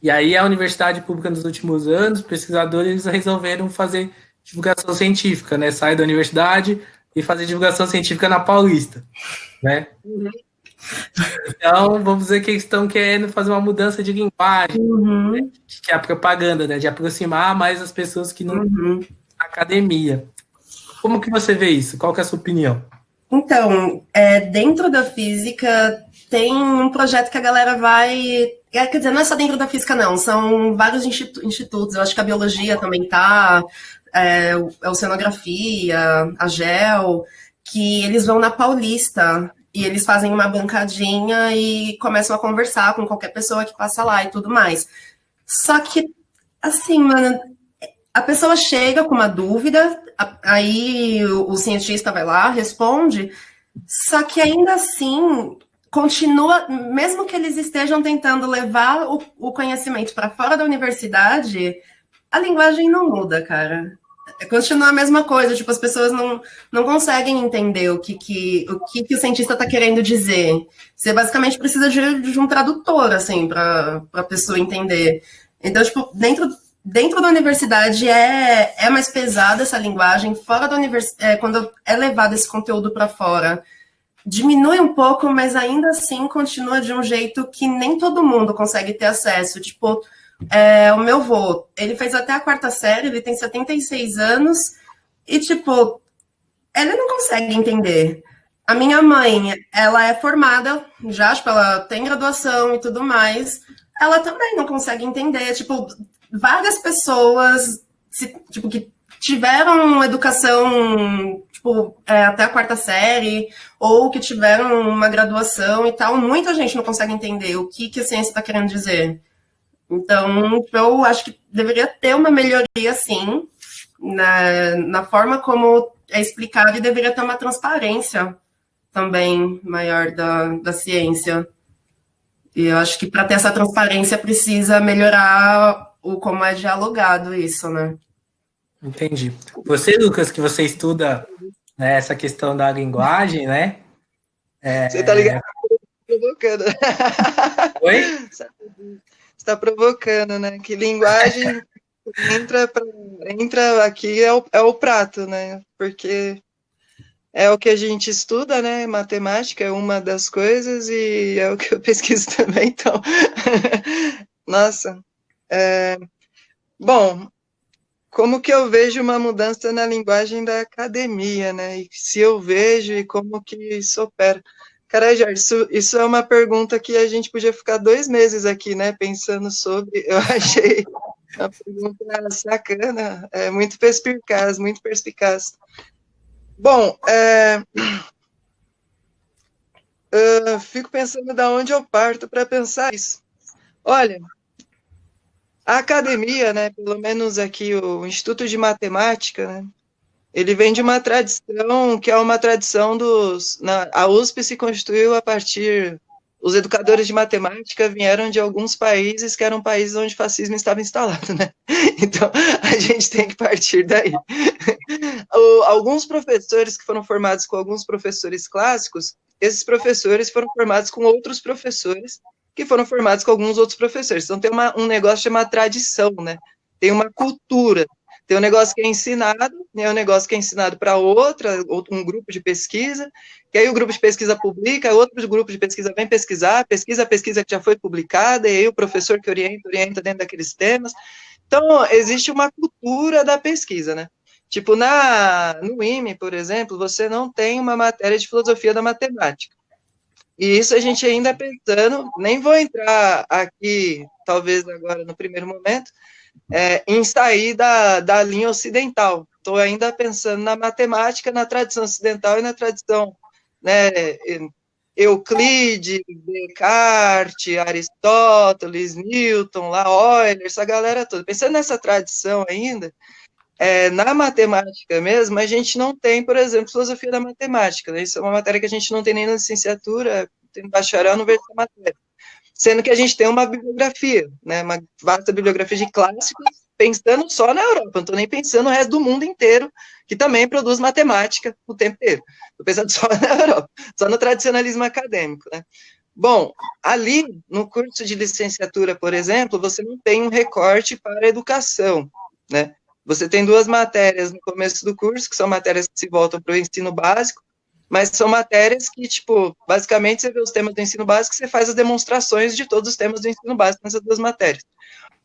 E aí a universidade pública nos últimos anos, pesquisadores resolveram fazer divulgação científica, né? Sair da universidade e fazer divulgação científica na Paulista, né? Então, vamos dizer que eles estão querendo fazer uma mudança de linguagem, né? Que é a propaganda, né? De aproximar mais as pessoas que não na academia. Como que você vê isso? Qual que é a sua opinião? Então, dentro da física tem um projeto que a galera vai... Quer dizer, não é só dentro da física, não. São vários institutos. Eu acho que a biologia também tá, a oceanografia, a GEL, que eles vão na Paulista e eles fazem uma bancadinha e começam a conversar com qualquer pessoa que passa lá e tudo mais. Só que, assim, mano, a pessoa chega com uma dúvida, aí o cientista vai lá, responde, só que ainda assim continua, mesmo que eles estejam tentando levar o conhecimento para fora da universidade, a linguagem não muda, cara. Continua a mesma coisa, tipo, as pessoas não conseguem entender o que o cientista está querendo dizer. Você basicamente precisa de um tradutor, assim, para a pessoa entender. Então, tipo, dentro da universidade é mais pesada essa linguagem, fora da universidade, quando é levado esse conteúdo para fora, diminui um pouco, mas ainda assim continua de um jeito que nem todo mundo consegue ter acesso. Tipo, o meu avô, ele fez até a 4ª série, ele tem 76 anos, e tipo, ele não consegue entender. A minha mãe, ela é formada, já, tipo, ela tem graduação e tudo mais, ela também não consegue entender, tipo, várias pessoas, tipo, que tiveram educação, tipo, até a 4ª série, ou que tiveram uma graduação e tal, muita gente não consegue entender o que a ciência está querendo dizer. Então, eu acho que deveria ter uma melhoria, sim, na forma como é explicado, e deveria ter uma transparência também maior da ciência. E eu acho que para ter essa transparência precisa melhorar como é dialogado isso, né? Entendi. Você, Lucas, que você estuda, né, essa questão da linguagem, né? Você tá ligado? Provocando. Oi? Você está provocando, né? Que linguagem entra aqui é o prato, né? Porque é o que a gente estuda, né? Matemática é uma das coisas e é o que eu pesquiso também, então. Nossa. Bom, como que eu vejo uma mudança na linguagem da academia, né? E se eu vejo e como que isso opera. Cara, Jorge, isso é uma pergunta que a gente podia ficar 2 meses aqui, né? Pensando sobre. Eu achei uma pergunta sacana, muito perspicaz, muito perspicaz. Bom, eu fico pensando de onde eu parto para pensar isso. Olha, a academia, né, pelo menos aqui o Instituto de Matemática, né, ele vem de uma tradição que é uma tradição a USP se constituiu a partir... Os educadores de matemática vieram de alguns países que eram países onde o fascismo estava instalado, né? Então, a gente tem que partir daí. Alguns professores que foram formados com alguns professores clássicos, esses professores foram formados com outros professores que foram formados com alguns outros professores. Então, tem um negócio chamado tradição, né? Tem uma cultura. Tem um negócio que é ensinado, né, um negócio que é ensinado para um grupo de pesquisa, que aí o grupo de pesquisa publica, outro grupo de pesquisa vem pesquisar, pesquisa que já foi publicada, e aí o professor que orienta dentro daqueles temas. Então, existe uma cultura da pesquisa, né? Tipo, no IME, por exemplo, você não tem uma matéria de filosofia da matemática. E isso a gente ainda pensando, nem vou entrar aqui, talvez agora no primeiro momento, em sair da linha ocidental. Estou ainda pensando na matemática, na tradição ocidental e na tradição, né, Euclides, Descartes, Aristóteles, Newton, lá, Euler, essa galera toda. Pensando nessa tradição ainda, na matemática mesmo, a gente não tem, por exemplo, filosofia da matemática, né? Isso é uma matéria que a gente não tem nem na licenciatura, tem bacharel, não vejo essa matéria. Sendo que a gente tem uma bibliografia, né? Uma vasta bibliografia de clássicos, pensando só na Europa, não estou nem pensando no resto do mundo inteiro, que também produz matemática o tempo inteiro. Estou pensando só na Europa, só no tradicionalismo acadêmico, né? Bom, ali, no curso de licenciatura, por exemplo, você não tem um recorte para a educação, né? Você tem 2 matérias no começo do curso, que são matérias que se voltam para o ensino básico, mas são matérias que, tipo, basicamente você vê os temas do ensino básico, você faz as demonstrações de todos os temas do ensino básico nessas 2 matérias.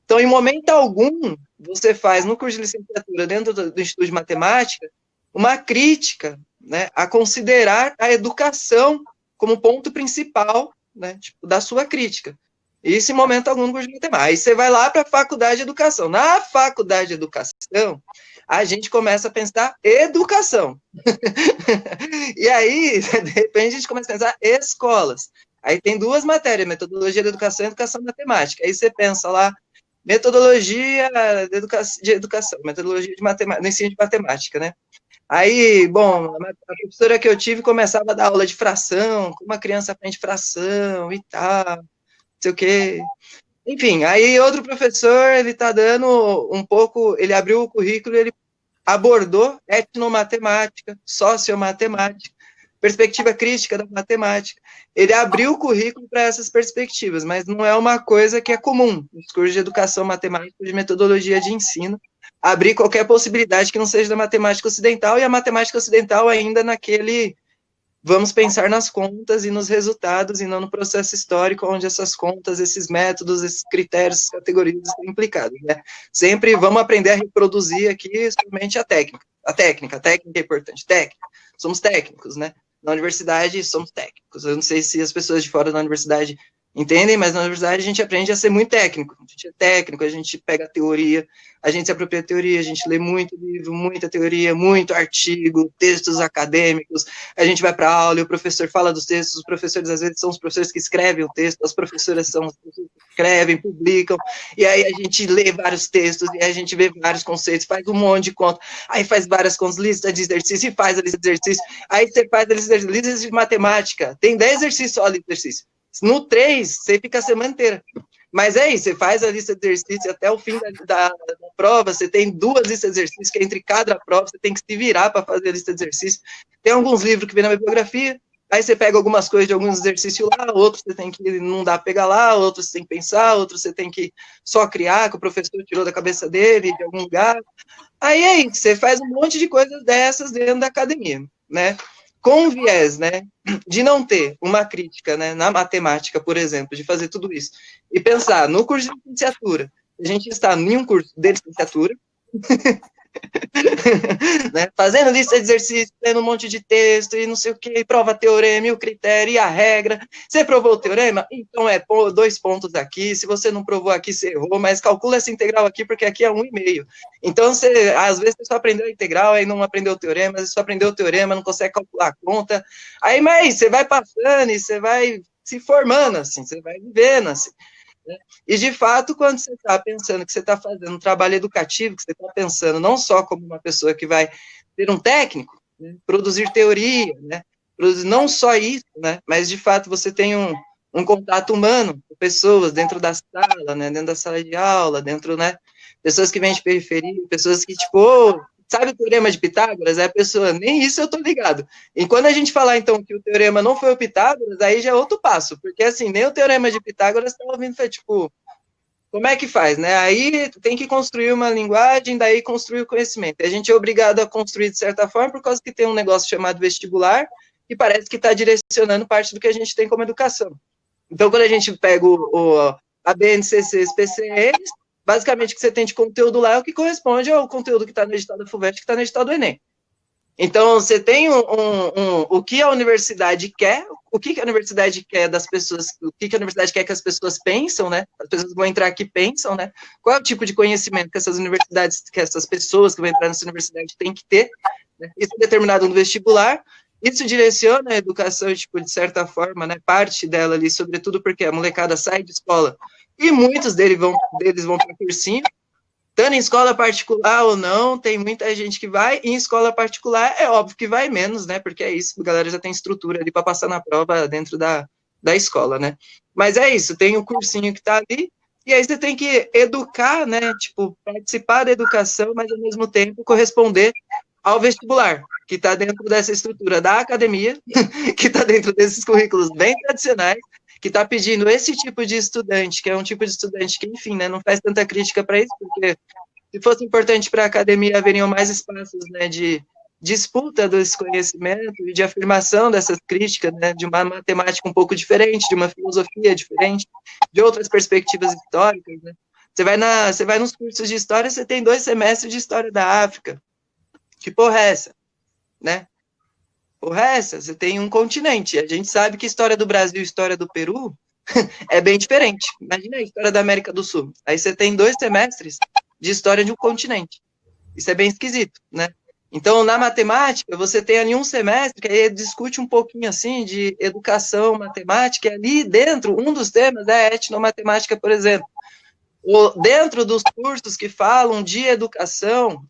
Então, em momento algum, você faz no curso de licenciatura, dentro do Instituto de Matemática, uma crítica, né, a considerar a educação como ponto principal, né, tipo, da sua crítica. Isso em momento algum no curso de matemática. Aí você vai lá para a faculdade de educação. Na faculdade de educação, a gente começa a pensar educação. E aí, de repente, a gente começa a pensar escolas. Aí tem 2 matérias, metodologia de educação e educação matemática. Aí você pensa lá, metodologia de educação, metodologia de matemática, no ensino de matemática, né? Aí, bom, a professora que eu tive começava a dar aula de fração, como a criança aprende fração e tal, sei o quê. Enfim, aí outro professor, ele tá dando um pouco, ele abriu o currículo, ele abordou etnomatemática, sociomatemática, perspectiva crítica da matemática. Ele abriu o currículo para essas perspectivas, mas não é uma coisa que é comum nos cursos de educação matemática, de metodologia de ensino, abrir qualquer possibilidade que não seja da matemática ocidental, e a matemática ocidental ainda naquele vamos pensar nas contas e nos resultados, e não no processo histórico, onde essas contas, esses métodos, esses critérios, essas categorias estão implicados, né? Sempre vamos aprender a reproduzir aqui somente a técnica. A técnica é importante. Técnica. Somos técnicos, né? Na universidade, somos técnicos. Eu não sei se as pessoas de fora da universidade entendem, mas na universidade a gente aprende a ser muito técnico. A gente é técnico, a gente pega a teoria, a gente se apropria da teoria, a gente lê muito livro, muita teoria, muito artigo, textos acadêmicos, a gente vai para aula e o professor fala dos textos, os professores às vezes são os professores que escrevem o texto, as professoras são os professores que escrevem, publicam, e aí a gente lê vários textos, e aí a gente vê vários conceitos, faz um monte de conta, aí faz várias contas, lista de exercício, e faz a lista de exercício, aí você faz a lista de matemática, tem 10 exercícios só a lista de exercício. No 3, você fica a semana inteira. Mas é isso, você faz a lista de exercícios até o fim da prova, você tem 2 listas de exercícios, que entre cada prova você tem que se virar para fazer a lista de exercícios. Tem alguns livros que vem na bibliografia, aí você pega algumas coisas de alguns exercícios lá, outros você tem que, não dá para pegar lá, outros você tem que pensar, outros você tem que só criar, que o professor tirou da cabeça dele, de algum lugar. Aí é isso, você faz um monte de coisas dessas dentro da academia, né? Com viés, né, de não ter uma crítica, né, na matemática, por exemplo, de fazer tudo isso, e pensar no curso de licenciatura, a gente está em um curso de licenciatura, né, fazendo lista de exercícios, lendo um monte de texto, e não sei o que, prova teorema, e o critério, e a regra, você provou o teorema? Então 2 pontos aqui, se você não provou aqui, você errou, mas calcula essa integral aqui, porque aqui é 1,5. Então, às vezes, você só aprendeu a integral, aí não aprendeu o teorema, às vezes só aprendeu o teorema, não consegue calcular a conta, aí, mas você vai passando, e você vai se formando, assim, você vai vivendo, assim. E, de fato, quando você está pensando que você está fazendo um trabalho educativo, que você está pensando não só como uma pessoa que vai ser um técnico, né, produzir teoria, né, produzir não só isso, né, mas, de fato, você tem um contato humano com pessoas dentro da sala, né, dentro da sala de aula, dentro, né, pessoas que vêm de periferia, pessoas que, tipo, sabe o teorema de Pitágoras? Aí a pessoa, nem isso eu tô ligado. E quando a gente falar, então, que o teorema não foi o Pitágoras, aí já é outro passo, porque, assim, nem o teorema de Pitágoras tá ouvindo, foi, tipo, como é que faz, né? Aí tem que construir uma linguagem, daí construir o conhecimento. A gente é obrigado a construir de certa forma, por causa que tem um negócio chamado vestibular, que parece que está direcionando parte do que a gente tem como educação. Então, quando a gente pega a BNCC, PCEs, basicamente o que você tem de conteúdo lá é o que corresponde ao conteúdo que está no edital da FUVEST, que está no edital do Enem. Então, você tem o que a universidade quer, o que a universidade quer das pessoas, o que a universidade quer que as pessoas pensam, né? As pessoas vão entrar aqui e pensam, né? Qual é o tipo de conhecimento que essas universidades, que essas pessoas que vão entrar nessa universidade têm que ter, né? Isso é determinado no vestibular, isso direciona a educação, tipo, de certa forma, né? Parte dela ali, sobretudo porque a molecada sai de escola e muitos deles vão para cursinho, tanto em escola particular ou não, tem muita gente que vai, e em escola particular é óbvio que vai menos, né, porque é isso, a galera já tem estrutura ali para passar na prova dentro da escola, né. Mas é isso, tem o cursinho que tá ali, e aí você tem que educar, né, tipo, participar da educação, mas ao mesmo tempo corresponder ao vestibular, que está dentro dessa estrutura da academia, que está dentro desses currículos bem tradicionais, que está pedindo esse tipo de estudante, que é um tipo de estudante que, enfim, né, não faz tanta crítica para isso, porque se fosse importante para a academia, haveriam mais espaços, né, de disputa desse conhecimento e de afirmação dessas críticas, né, de uma matemática um pouco diferente, de uma filosofia diferente, de outras perspectivas históricas, né. Você vai nos cursos de história, você tem 2 semestres de história da África. Que porra é essa? Né? Porra é essa? Você tem um continente. A gente sabe que a história do Brasil e a história do Peru é bem diferente. Imagina a história da América do Sul. Aí você tem 2 semestres de história de um continente. Isso é bem esquisito, né? Então, na matemática, você tem ali um semestre que aí discute um pouquinho assim de educação, matemática, e ali dentro, um dos temas é etnomatemática, por exemplo. Dentro dos cursos que falam de educação,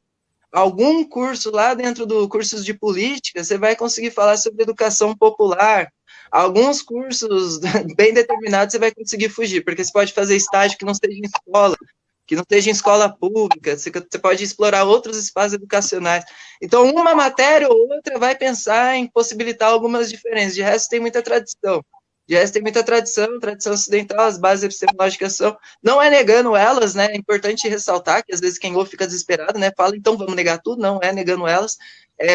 algum curso lá dentro do cursos de política, você vai conseguir falar sobre educação popular. Alguns cursos bem determinados você vai conseguir fugir, porque você pode fazer estágio que não esteja em escola, que não esteja em escola pública, você pode explorar outros espaços educacionais. Então, uma matéria ou outra vai pensar em possibilitar algumas diferenças, de resto tem muita tradição. De resto tem muita tradição ocidental, as bases epistemológicas são, não é negando elas, né, é importante ressaltar que às vezes quem ouve fica desesperado, né, fala, então vamos negar tudo, não é negando elas,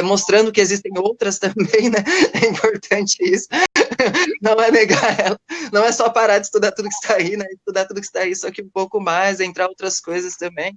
mostrando que existem outras também, né, é importante isso, não é negar ela, não é só parar de estudar tudo que está aí, né, estudar tudo que está aí, só que um pouco mais, entrar outras coisas também,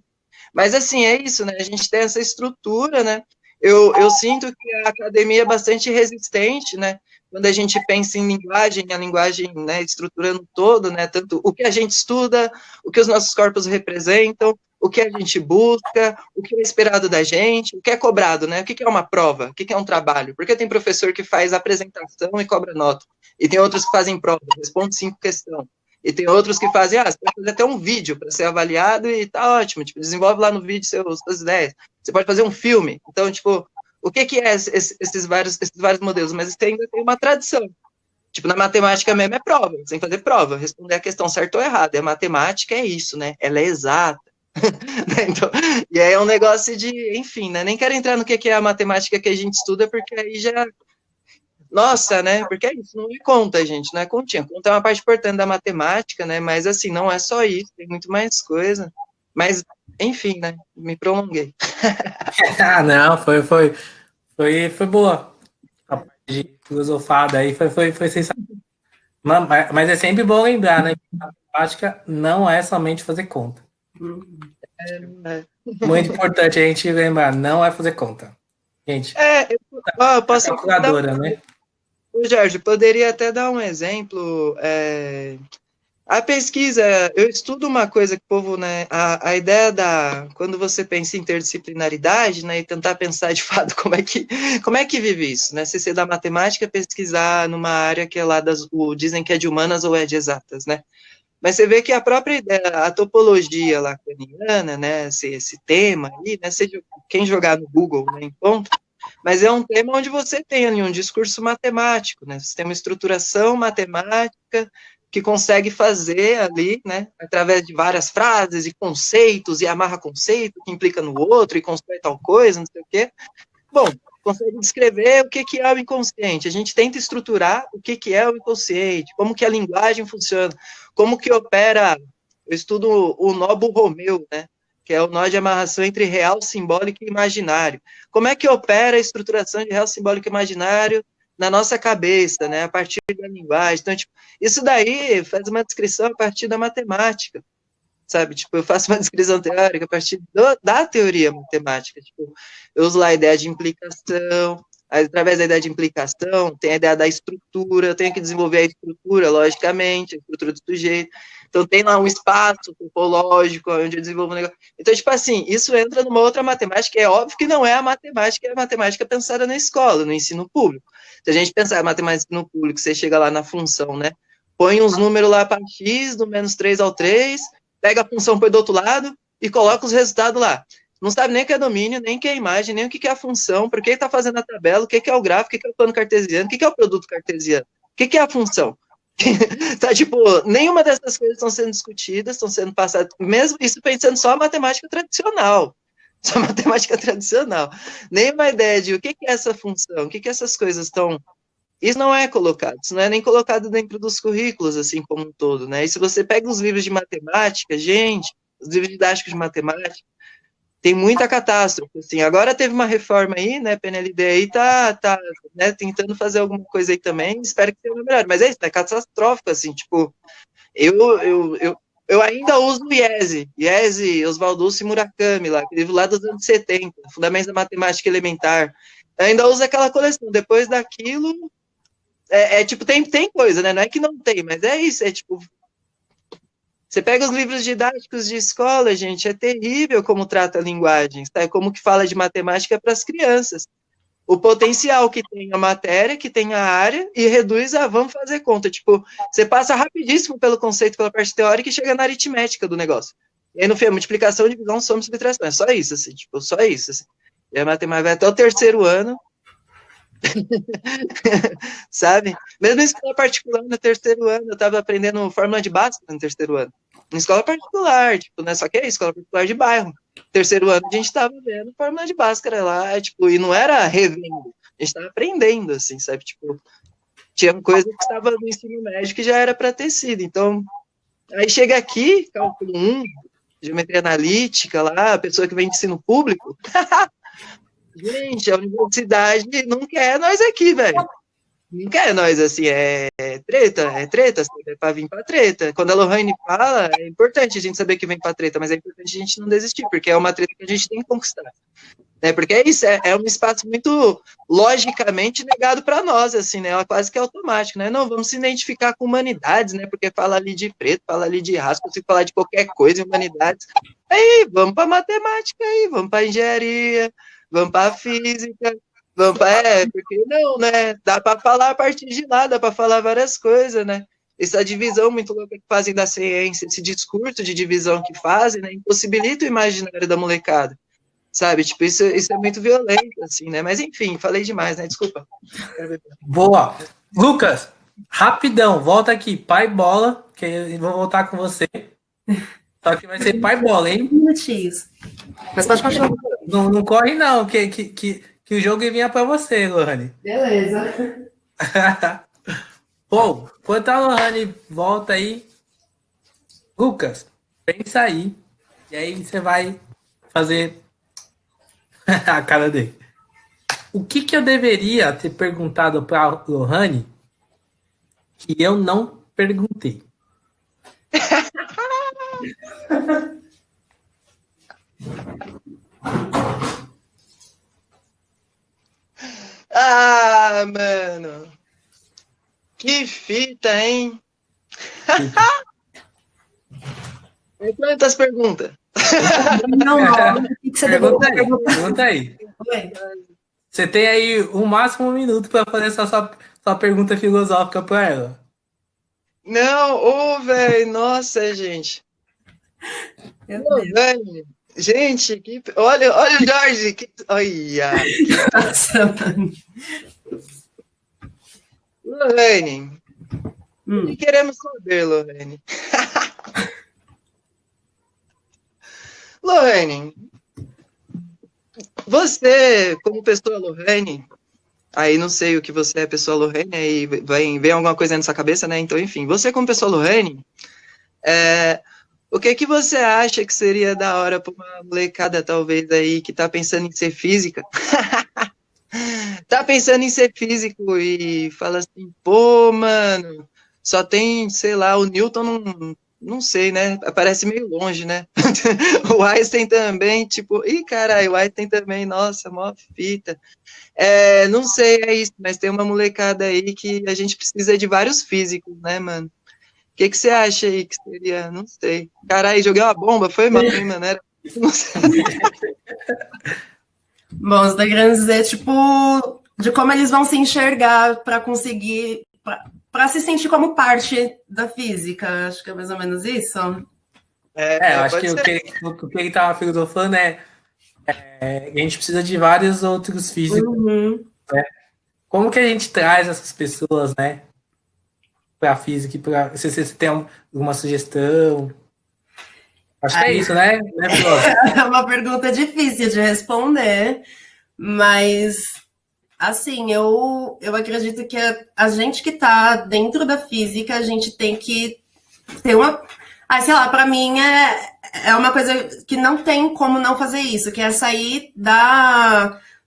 mas assim, é isso, né, a gente tem essa estrutura, né, eu sinto que a academia é bastante resistente, né, quando a gente pensa em linguagem, a linguagem, né, estruturando todo, né, tanto o que a gente estuda, o que os nossos corpos representam, o que a gente busca, o que é esperado da gente, o que é cobrado, né, o que é uma prova, o que é um trabalho, porque tem professor que faz apresentação e cobra nota, e tem outros que fazem prova, responde 5 questões, e tem outros que fazem, você pode fazer até um vídeo para ser avaliado e tá ótimo, tipo, desenvolve lá no vídeo suas ideias, você pode fazer um filme, então, tipo, o que é esses vários modelos? Mas isso ainda tem uma tradição. Tipo, na matemática mesmo é prova, você tem que fazer prova, responder a questão certa ou errada. E a matemática é isso, né? Ela é exata. Então, e aí é um negócio de, enfim, né? Nem quero entrar no que é a matemática que a gente estuda, porque aí já. Nossa, né? Porque é isso, não é conta, gente, não é continha. Conta é uma parte importante da matemática, né? Mas assim, não é só isso, tem muito mais coisa. Mas, enfim, né? Me prolonguei. Não, foi boa. A parte de filosofada aí foi sensacional. Mas é sempre bom lembrar, né? A prática não é somente fazer conta. Muito importante a gente lembrar, não é fazer conta. Gente, eu posso calculadora, né? Jorge, poderia até dar um exemplo. A pesquisa, eu estudo uma coisa que o povo, né, a ideia quando você pensa em interdisciplinaridade, né, e tentar pensar de fato como é que vive isso, né, se você da matemática pesquisar numa área que é lá dizem que é de humanas ou é de exatas, né, mas você vê que a própria ideia, a topologia lacaniana, né, esse tema aí, né, quem jogar no Google, né, encontra, mas é um tema onde você tem ali um discurso matemático, né, você tem uma estruturação matemática, que consegue fazer ali, né, através de várias frases e conceitos, e amarra conceito, que implica no outro, e constrói tal coisa, não sei o quê. Bom, consegue descrever o que é o inconsciente. A gente tenta estruturar o que é o inconsciente, como que a linguagem funciona, como que opera, eu estudo o nó Borromeu, né, que é o nó de amarração entre real, simbólico e imaginário. Como é que opera a estruturação de real, simbólico e imaginário na nossa cabeça, né, a partir da linguagem. Então, tipo, isso daí faz uma descrição a partir da matemática. sabe? Tipo, eu faço uma descrição teórica a partir da teoria matemática. Tipo, eu uso lá a ideia de implicação, através da ideia de implicação, tem a ideia da estrutura, eu tenho que desenvolver a estrutura, logicamente, a estrutura do sujeito. Então, tem lá um espaço topológico, onde eu desenvolvo um negócio. Então, tipo assim, isso entra numa outra matemática, é óbvio que não é a matemática pensada na escola, no ensino público. Se a gente pensar em matemática no público, você chega lá na função, né? Põe uns números lá para x, do menos 3 ao 3, pega a função, põe do outro lado e coloca os resultados lá. Não sabe nem o que é domínio, nem o que é imagem, nem o que é a função, por que está fazendo a tabela, o que é o gráfico, o que é o plano cartesiano, o que é o produto cartesiano, o que é a função. Tá, tipo, nenhuma dessas coisas estão sendo discutidas, estão sendo passadas, mesmo isso pensando só a matemática tradicional. Só matemática tradicional. Nenhuma ideia de o que é essa função, o que essas coisas estão. Isso não é colocado, isso não é nem colocado dentro dos currículos, assim como um todo, né? E se você pega os livros de matemática, gente, os livros didáticos de matemática, tem muita catástrofe, assim. Agora teve uma reforma aí, né, PNLD aí tá né, tentando fazer alguma coisa aí também, espero que seja melhor, mas é isso, é catastrófico, assim, tipo, eu ainda uso o IESE, Oswaldo e Murakami, lá, aquele livro lá dos anos 70, Fundamentos da Matemática Elementar, eu ainda uso aquela coleção, depois daquilo, tipo, tem coisa, né, não é que não tem, mas é isso, é tipo, você pega os livros didáticos de escola, gente, é terrível como trata a linguagem, tá? Como que fala de matemática para as crianças. O potencial que tem a matéria, que tem a área, e reduz a vamos fazer conta. Tipo, você passa rapidíssimo pelo conceito, pela parte teórica, e chega na aritmética do negócio. E aí, no fim, multiplicação, divisão, soma, subtração. É só isso, assim, tipo, só isso. Assim. E a matemática vai até o terceiro ano, sabe? Mesmo em escola particular, no terceiro ano, eu estava aprendendo fórmula de Bhaskara no terceiro ano. Em escola particular, tipo, né? Só que é escola particular de bairro. Terceiro ano, a gente estava vendo fórmula de Bhaskara lá, tipo, e não era revendo, a gente estava aprendendo, assim, sabe? Tipo, tinha coisa que estava no ensino médio que já era para ter sido. Então, aí chega aqui, cálculo 1, geometria analítica lá, a pessoa que vem de ensino público. Gente, a universidade não quer nós aqui, velho. Não quer nós, assim, é treta, é pra vir pra treta. Quando a Lohane fala, é importante a gente saber que vem pra treta, mas é importante a gente não desistir, porque é uma treta que a gente tem que conquistar. Né? Porque é isso, é um espaço muito logicamente negado para nós, assim, né? Ela quase que é automático, né? Não, vamos se identificar com humanidades, né? Porque fala ali de preto, fala ali de raça, consigo falar de qualquer coisa em humanidades. Aí, vamos pra matemática aí, vamos pra engenharia, vamos pra física, vamos pra... porque não, né? Dá para falar a partir de lá, dá para falar várias coisas, né? Essa divisão muito louca que fazem da ciência, esse discurso de divisão que fazem, né? Impossibilita o imaginário da molecada. Sabe, tipo, isso é muito violento, assim, né? Mas, enfim, falei demais, né? Desculpa. Boa. Lucas, rapidão, volta aqui. Pai bola, que eu vou voltar com você. Só que vai ser pai bola, hein? Minutinhos. Mas pode continuar. Não corre, não, que o jogo vinha pra você, Lohane. Beleza. Bom, enquanto a Lohane volta aí, Lucas, pensa aí. E aí você vai fazer a cara dele. O que eu deveria ter perguntado para a Lohane que eu não perguntei? Ah, mano. Que fita, hein? Quantas perguntas? Não. O que você Pergunta aí. Você tem aí o máximo 1 minuto para fazer essa sua pergunta filosófica para ela. Não, velho, nossa, gente. Velho. Gente, olha o Jorge. Olha. Nossa, mano. Lohane. O que queremos saber, Lohane? Lohane, você, como pessoa Lohane, aí não sei o que você é, pessoa Lohane, aí vem alguma coisa na sua cabeça, né? Então, enfim, você como pessoa Lohane, o que você acha que seria da hora para uma molecada, talvez, aí, que tá pensando em ser física? Tá pensando em ser físico e fala assim, pô, mano, só tem, sei lá, o Newton não sei, né? Parece meio longe, né? O Einstein também, tipo, ih, caralho, o Einstein também, nossa, mó fita. Não sei, é isso, mas tem uma molecada aí que a gente precisa de vários físicos, né, mano? O que você acha aí que seria? Não sei. Caralho, joguei uma bomba, foi mal, hein, mano? Não sei. Bom, você tá querendo dizer, tipo, de como eles vão se enxergar para conseguir, para se sentir como parte da física. Acho que é mais ou menos isso. Eu acho que o que ele tava filosofando a gente precisa de vários outros físicos, né? Como que a gente traz essas pessoas, né, para a física? Se você tem alguma sugestão? Acho que é isso, né? É uma pergunta difícil de responder, mas, assim, eu acredito que a gente que está dentro da física, a gente tem que ter uma... sei lá, para mim é uma coisa que não tem como não fazer isso, que é sair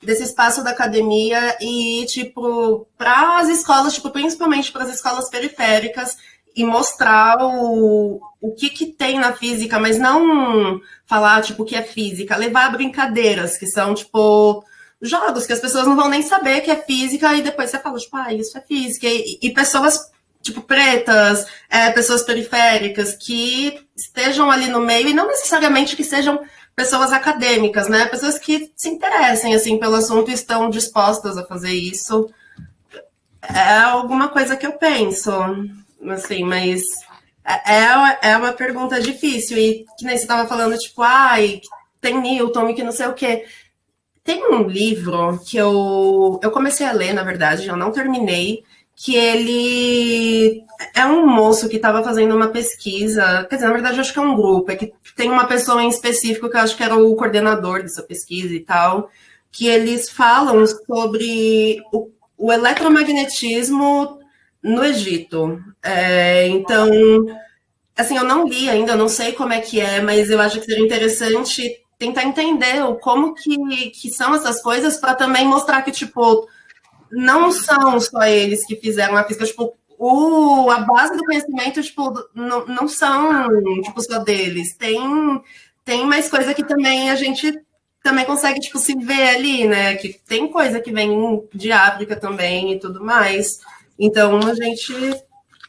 desse espaço da academia e ir, tipo, para as escolas, tipo, principalmente para as escolas periféricas, e mostrar o que tem na física, mas não falar, tipo, o que é física, levar brincadeiras, que são, tipo, jogos que as pessoas não vão nem saber que é física, e depois você fala, tipo, isso é física. E pessoas, tipo, pretas, pessoas periféricas, que estejam ali no meio, e não necessariamente que sejam pessoas acadêmicas, né? Pessoas que se interessem, assim, pelo assunto e estão dispostas a fazer isso. É alguma coisa que eu penso, assim, mas é uma pergunta difícil, e que nem você estava falando, tipo, tem Newton e que não sei o quê. Tem um livro que eu comecei a ler, na verdade, eu não terminei, que ele é um moço que estava fazendo uma pesquisa, quer dizer, na verdade, eu acho que é um grupo, é que tem uma pessoa em específico que eu acho que era o coordenador dessa pesquisa e tal, que eles falam sobre o eletromagnetismo no Egito. Então, assim, eu não li ainda, não sei como é que é, mas eu acho que seria interessante tentar entender como que são essas coisas, para também mostrar que, tipo, não são só eles que fizeram a física, tipo, a base do conhecimento, tipo, não são, tipo, só deles. Tem mais coisa que também a gente também consegue, tipo, se ver ali, né? Que tem coisa que vem de África também e tudo mais. Então, a gente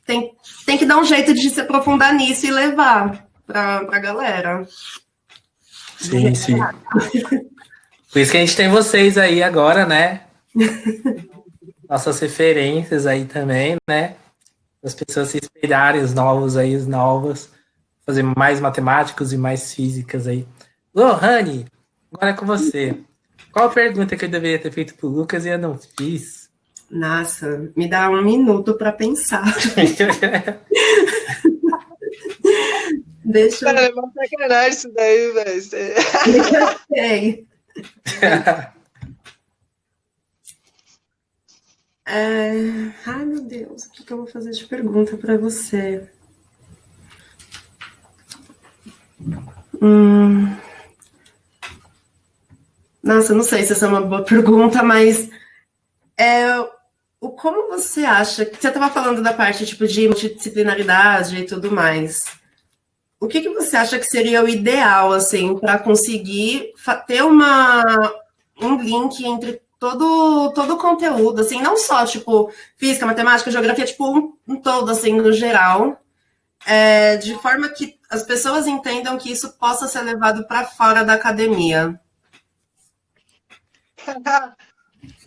tem que dar um jeito de se aprofundar nisso e levar para a galera. Sim, sim. Por isso que a gente tem vocês aí agora, né? Nossas referências aí também, né? As pessoas se espelharem, os novos, fazer mais matemáticos e mais físicas aí. Lohane, agora é com você. Qual a pergunta que eu deveria ter feito pro Lucas e eu não fiz? Nossa, me dá um minuto para pensar. Deixa eu... Cara, é uma sacanagem isso daí, velho. Sei. Ai, meu Deus, o que eu vou fazer de pergunta para você? Nossa, não sei se essa é uma boa pergunta, mas como você acha... Você estava falando da parte tipo, de multidisciplinaridade e tudo mais. O que você acha que seria o ideal, assim, para conseguir ter um link entre todo o conteúdo, assim, não só, tipo, física, matemática, geografia, tipo, um todo, assim, no geral, de forma que as pessoas entendam que isso possa ser levado para fora da academia?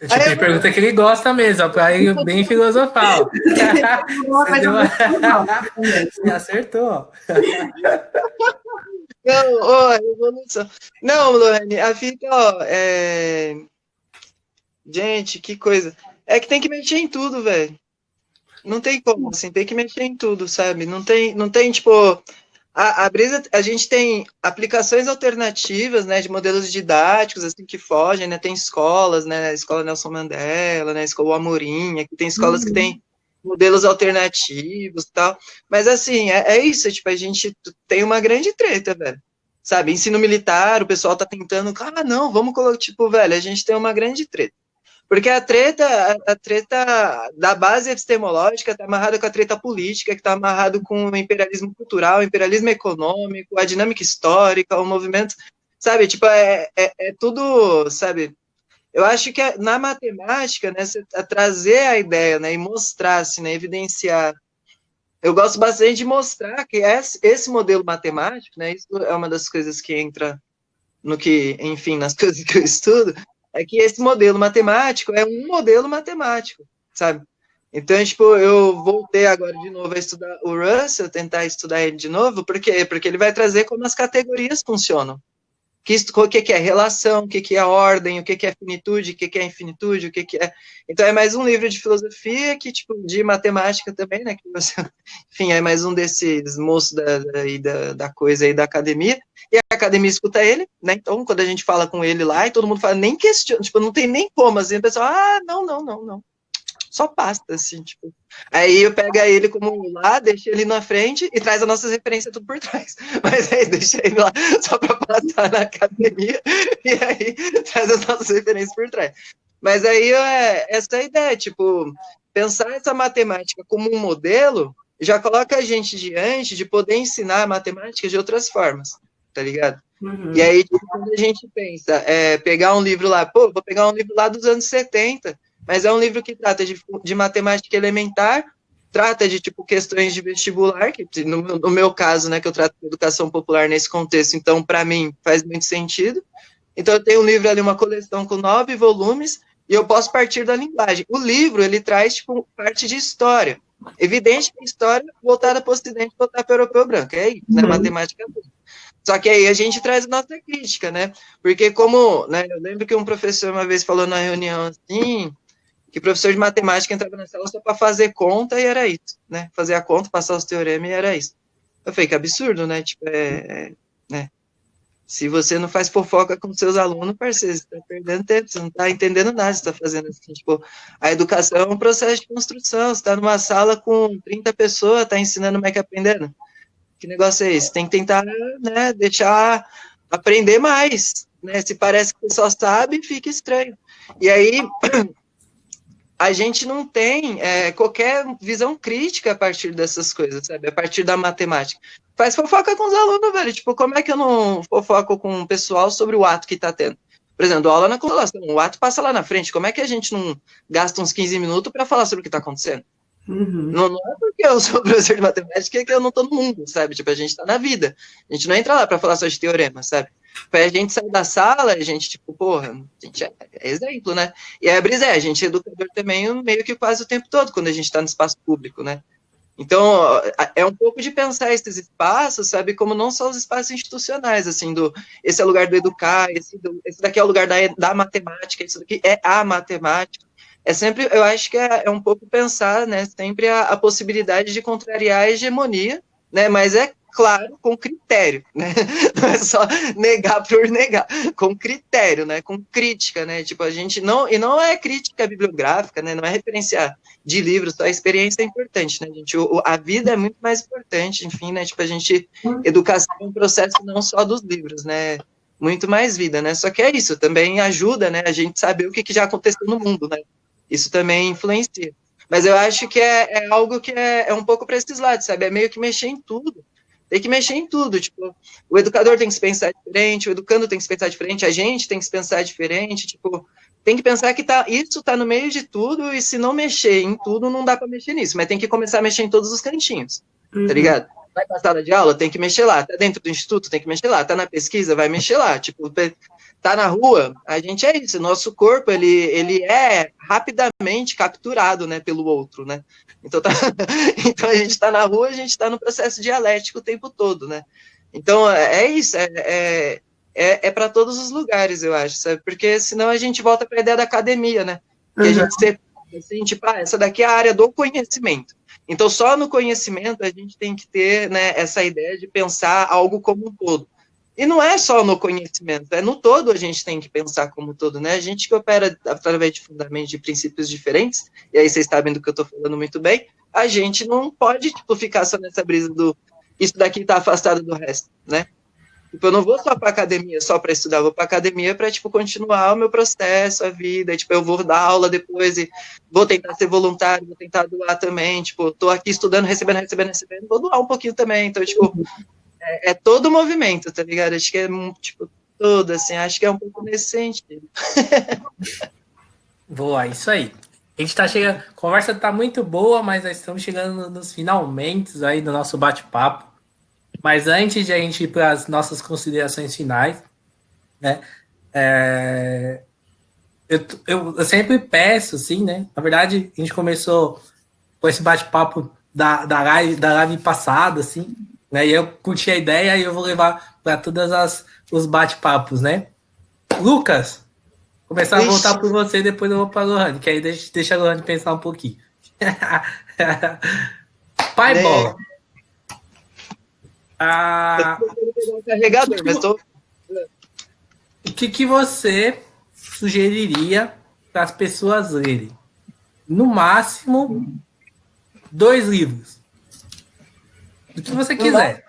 É tipo de pergunta que ele gosta mesmo, para ele bem filosofal. Você acertou. Não, revolução. Não, Lohane, a fita, gente, que coisa. É que tem que mexer em tudo, velho. Não tem como, assim, tem que mexer em tudo, sabe? Não tem tipo... A Brisa, a gente tem aplicações alternativas, né, de modelos didáticos, assim, que fogem, né, tem escolas, né, a Escola Nelson Mandela, né, a Escola Amorim, aqui tem escolas que tem modelos alternativos e tal, mas, assim, é isso, tipo, a gente tem uma grande treta, velho, sabe, ensino militar, o pessoal tá tentando, não, vamos colocar, tipo, velho, a gente tem uma grande treta, Porque a treta da base epistemológica está amarrada com a treta política, que está amarrado com o imperialismo cultural, o imperialismo econômico, a dinâmica histórica, o movimento, sabe? Tipo, é tudo, sabe? Eu acho que na matemática, né, trazer a ideia, né, e mostrar, assim, né, evidenciar. Eu gosto bastante de mostrar que esse modelo matemático, né, isso é uma das coisas que entra no que, enfim, nas coisas que eu estudo, é que esse modelo matemático é um modelo matemático, sabe? Então, tipo, eu voltei agora de novo a estudar o Russell, tentar estudar ele de novo, por quê? Porque ele vai trazer como as categorias funcionam. O que é relação, o que é ordem, o que é finitude, o que é infinitude, o que é... Então, é mais um livro de filosofia, que, tipo, de matemática também, né? Que você... Enfim, é mais um desses moços da coisa aí da academia, e a academia escuta ele, né? Então, quando a gente fala com ele lá, e todo mundo fala, nem questiona, tipo, não tem nem como, assim, o pessoal, não. Só passa, assim, tipo. Aí eu pego ele como lá, deixo ele na frente e traz as nossas referências tudo por trás. Mas aí deixa ele lá só para passar na academia e aí traz as nossas referências por trás. Mas aí essa é a ideia, tipo, pensar essa matemática como um modelo já coloca a gente diante de poder ensinar a matemática de outras formas, tá ligado? Uhum. E aí, tipo, quando a gente pensa, pegar um livro lá, vou pegar um livro lá dos anos 70, mas é um livro que trata de matemática elementar, trata de, tipo, questões de vestibular, que no meu caso, né, que eu trato de educação popular nesse contexto, então, para mim, faz muito sentido. Então, eu tenho um livro ali, uma coleção com 9 volumes, e eu posso partir da linguagem. O livro, ele traz, tipo, parte de história. Evidente que a história voltada para o Ocidente, voltada para o europeu branco, é isso, né, matemática pura. Só que aí a gente traz a nossa crítica, né, porque como, né, eu lembro que um professor uma vez falou na reunião assim, que professor de matemática entrava na sala só para fazer conta e era isso, né? Fazer a conta, passar os teoremas e era isso. Eu falei, que absurdo, né? Tipo, né? Se você não faz fofoca com seus alunos, parceiro, você está perdendo tempo, você não está entendendo nada, você está fazendo assim. Tipo, a educação é um processo de construção, você está numa sala com 30 pessoas, está ensinando como é que aprendendo. Que negócio é esse? Tem que tentar, né, deixar aprender mais, né? Se parece que você só sabe, fica estranho. E aí... a gente não tem qualquer visão crítica a partir dessas coisas, sabe? A partir da matemática. Faz fofoca com os alunos, velho. Tipo, como é que eu não fofoco com o pessoal sobre o ato que tá tendo? Por exemplo, aula na consolação, o ato passa lá na frente. Como é que a gente não gasta uns 15 minutos para falar sobre o que tá acontecendo? Uhum. Não é porque eu sou professor de matemática que eu não tô no mundo, sabe? Tipo, a gente tá na vida. A gente não entra lá para falar só de teorema, sabe? Pra gente sair da sala, a gente, tipo, porra, a gente é exemplo, né? E a brisa a gente é educador também meio que quase o tempo todo, quando a gente tá no espaço público, né? Então, é um pouco de pensar esses espaços, sabe, como não só os espaços institucionais, assim, esse é o lugar do educar, esse daqui é o lugar da matemática, isso daqui é a matemática. É sempre, eu acho que é um pouco pensar, né, sempre a possibilidade de contrariar a hegemonia, né, mas claro, com critério, né? Não é só negar por negar, com critério, né? Com crítica, né? Tipo, a gente não... E não é crítica bibliográfica, né? Não é referenciar de livros, só a experiência é importante, né, gente? A vida é muito mais importante, enfim, né? Tipo, a gente... Educação é um processo não só dos livros, né? Muito mais vida, né? Só que é isso, também ajuda, né? A gente saber o que já aconteceu no mundo, né? Isso também influencia. Mas eu acho que é algo que é um pouco para esses lados, sabe? É meio que mexer em tudo. Tem que mexer em tudo, tipo, o educador tem que se pensar diferente, o educando tem que se pensar diferente, a gente tem que se pensar diferente, tipo, tem que pensar que isso tá no meio de tudo, e se não mexer em tudo, não dá para mexer nisso, mas tem que começar a mexer em todos os cantinhos, tá ligado? Vai pra sala de aula, tem que mexer lá, tá dentro do instituto, tem que mexer lá, tá na pesquisa, vai mexer lá, tipo, tá na rua, a gente é isso, nosso corpo, ele é rapidamente capturado, né, pelo outro, né? Então, então a gente tá na rua, a gente tá no processo dialético o tempo todo, né? Então, é isso, para todos os lugares, eu acho, sabe? Porque senão a gente volta para a ideia da academia, né? Que a gente sempre, assim, tipo, essa daqui é a área do conhecimento. Então, só no conhecimento a gente tem que ter, né, essa ideia de pensar algo como um todo. E não é só no conhecimento, é no todo a gente tem que pensar como todo, né? A gente que opera através de fundamentos, de princípios diferentes, e aí vocês sabem do que eu estou falando muito bem, a gente não pode, tipo, ficar só nessa brisa do isso daqui está afastado do resto, né? Tipo, eu não vou só para academia, só para estudar, eu vou para academia para, tipo, continuar o meu processo, a vida, tipo, eu vou dar aula depois e vou tentar ser voluntário, vou tentar doar também, tipo, tô aqui estudando, recebendo, vou doar um pouquinho também, então, tipo, é todo o movimento, tá ligado? Acho que é, tipo, todo, assim, acho que é um pouco nesse sentido. Boa, isso aí. A gente tá chegando, a conversa tá muito boa, mas nós estamos chegando nos finalmente aí do nosso bate-papo. Mas antes de a gente ir para as nossas considerações finais, né? Eu sempre peço, assim, né? Na verdade, a gente começou com esse bate-papo da live passada, assim, né? E eu curti a ideia e eu vou levar para todas os bate-papos, né? Lucas, começar a voltar por você, depois eu vou para a Lohane, que aí deixa a Lohane pensar um pouquinho. Pai Bola. O que você sugeriria para as pessoas lerem? No máximo, 2 livros. Do que você quiser.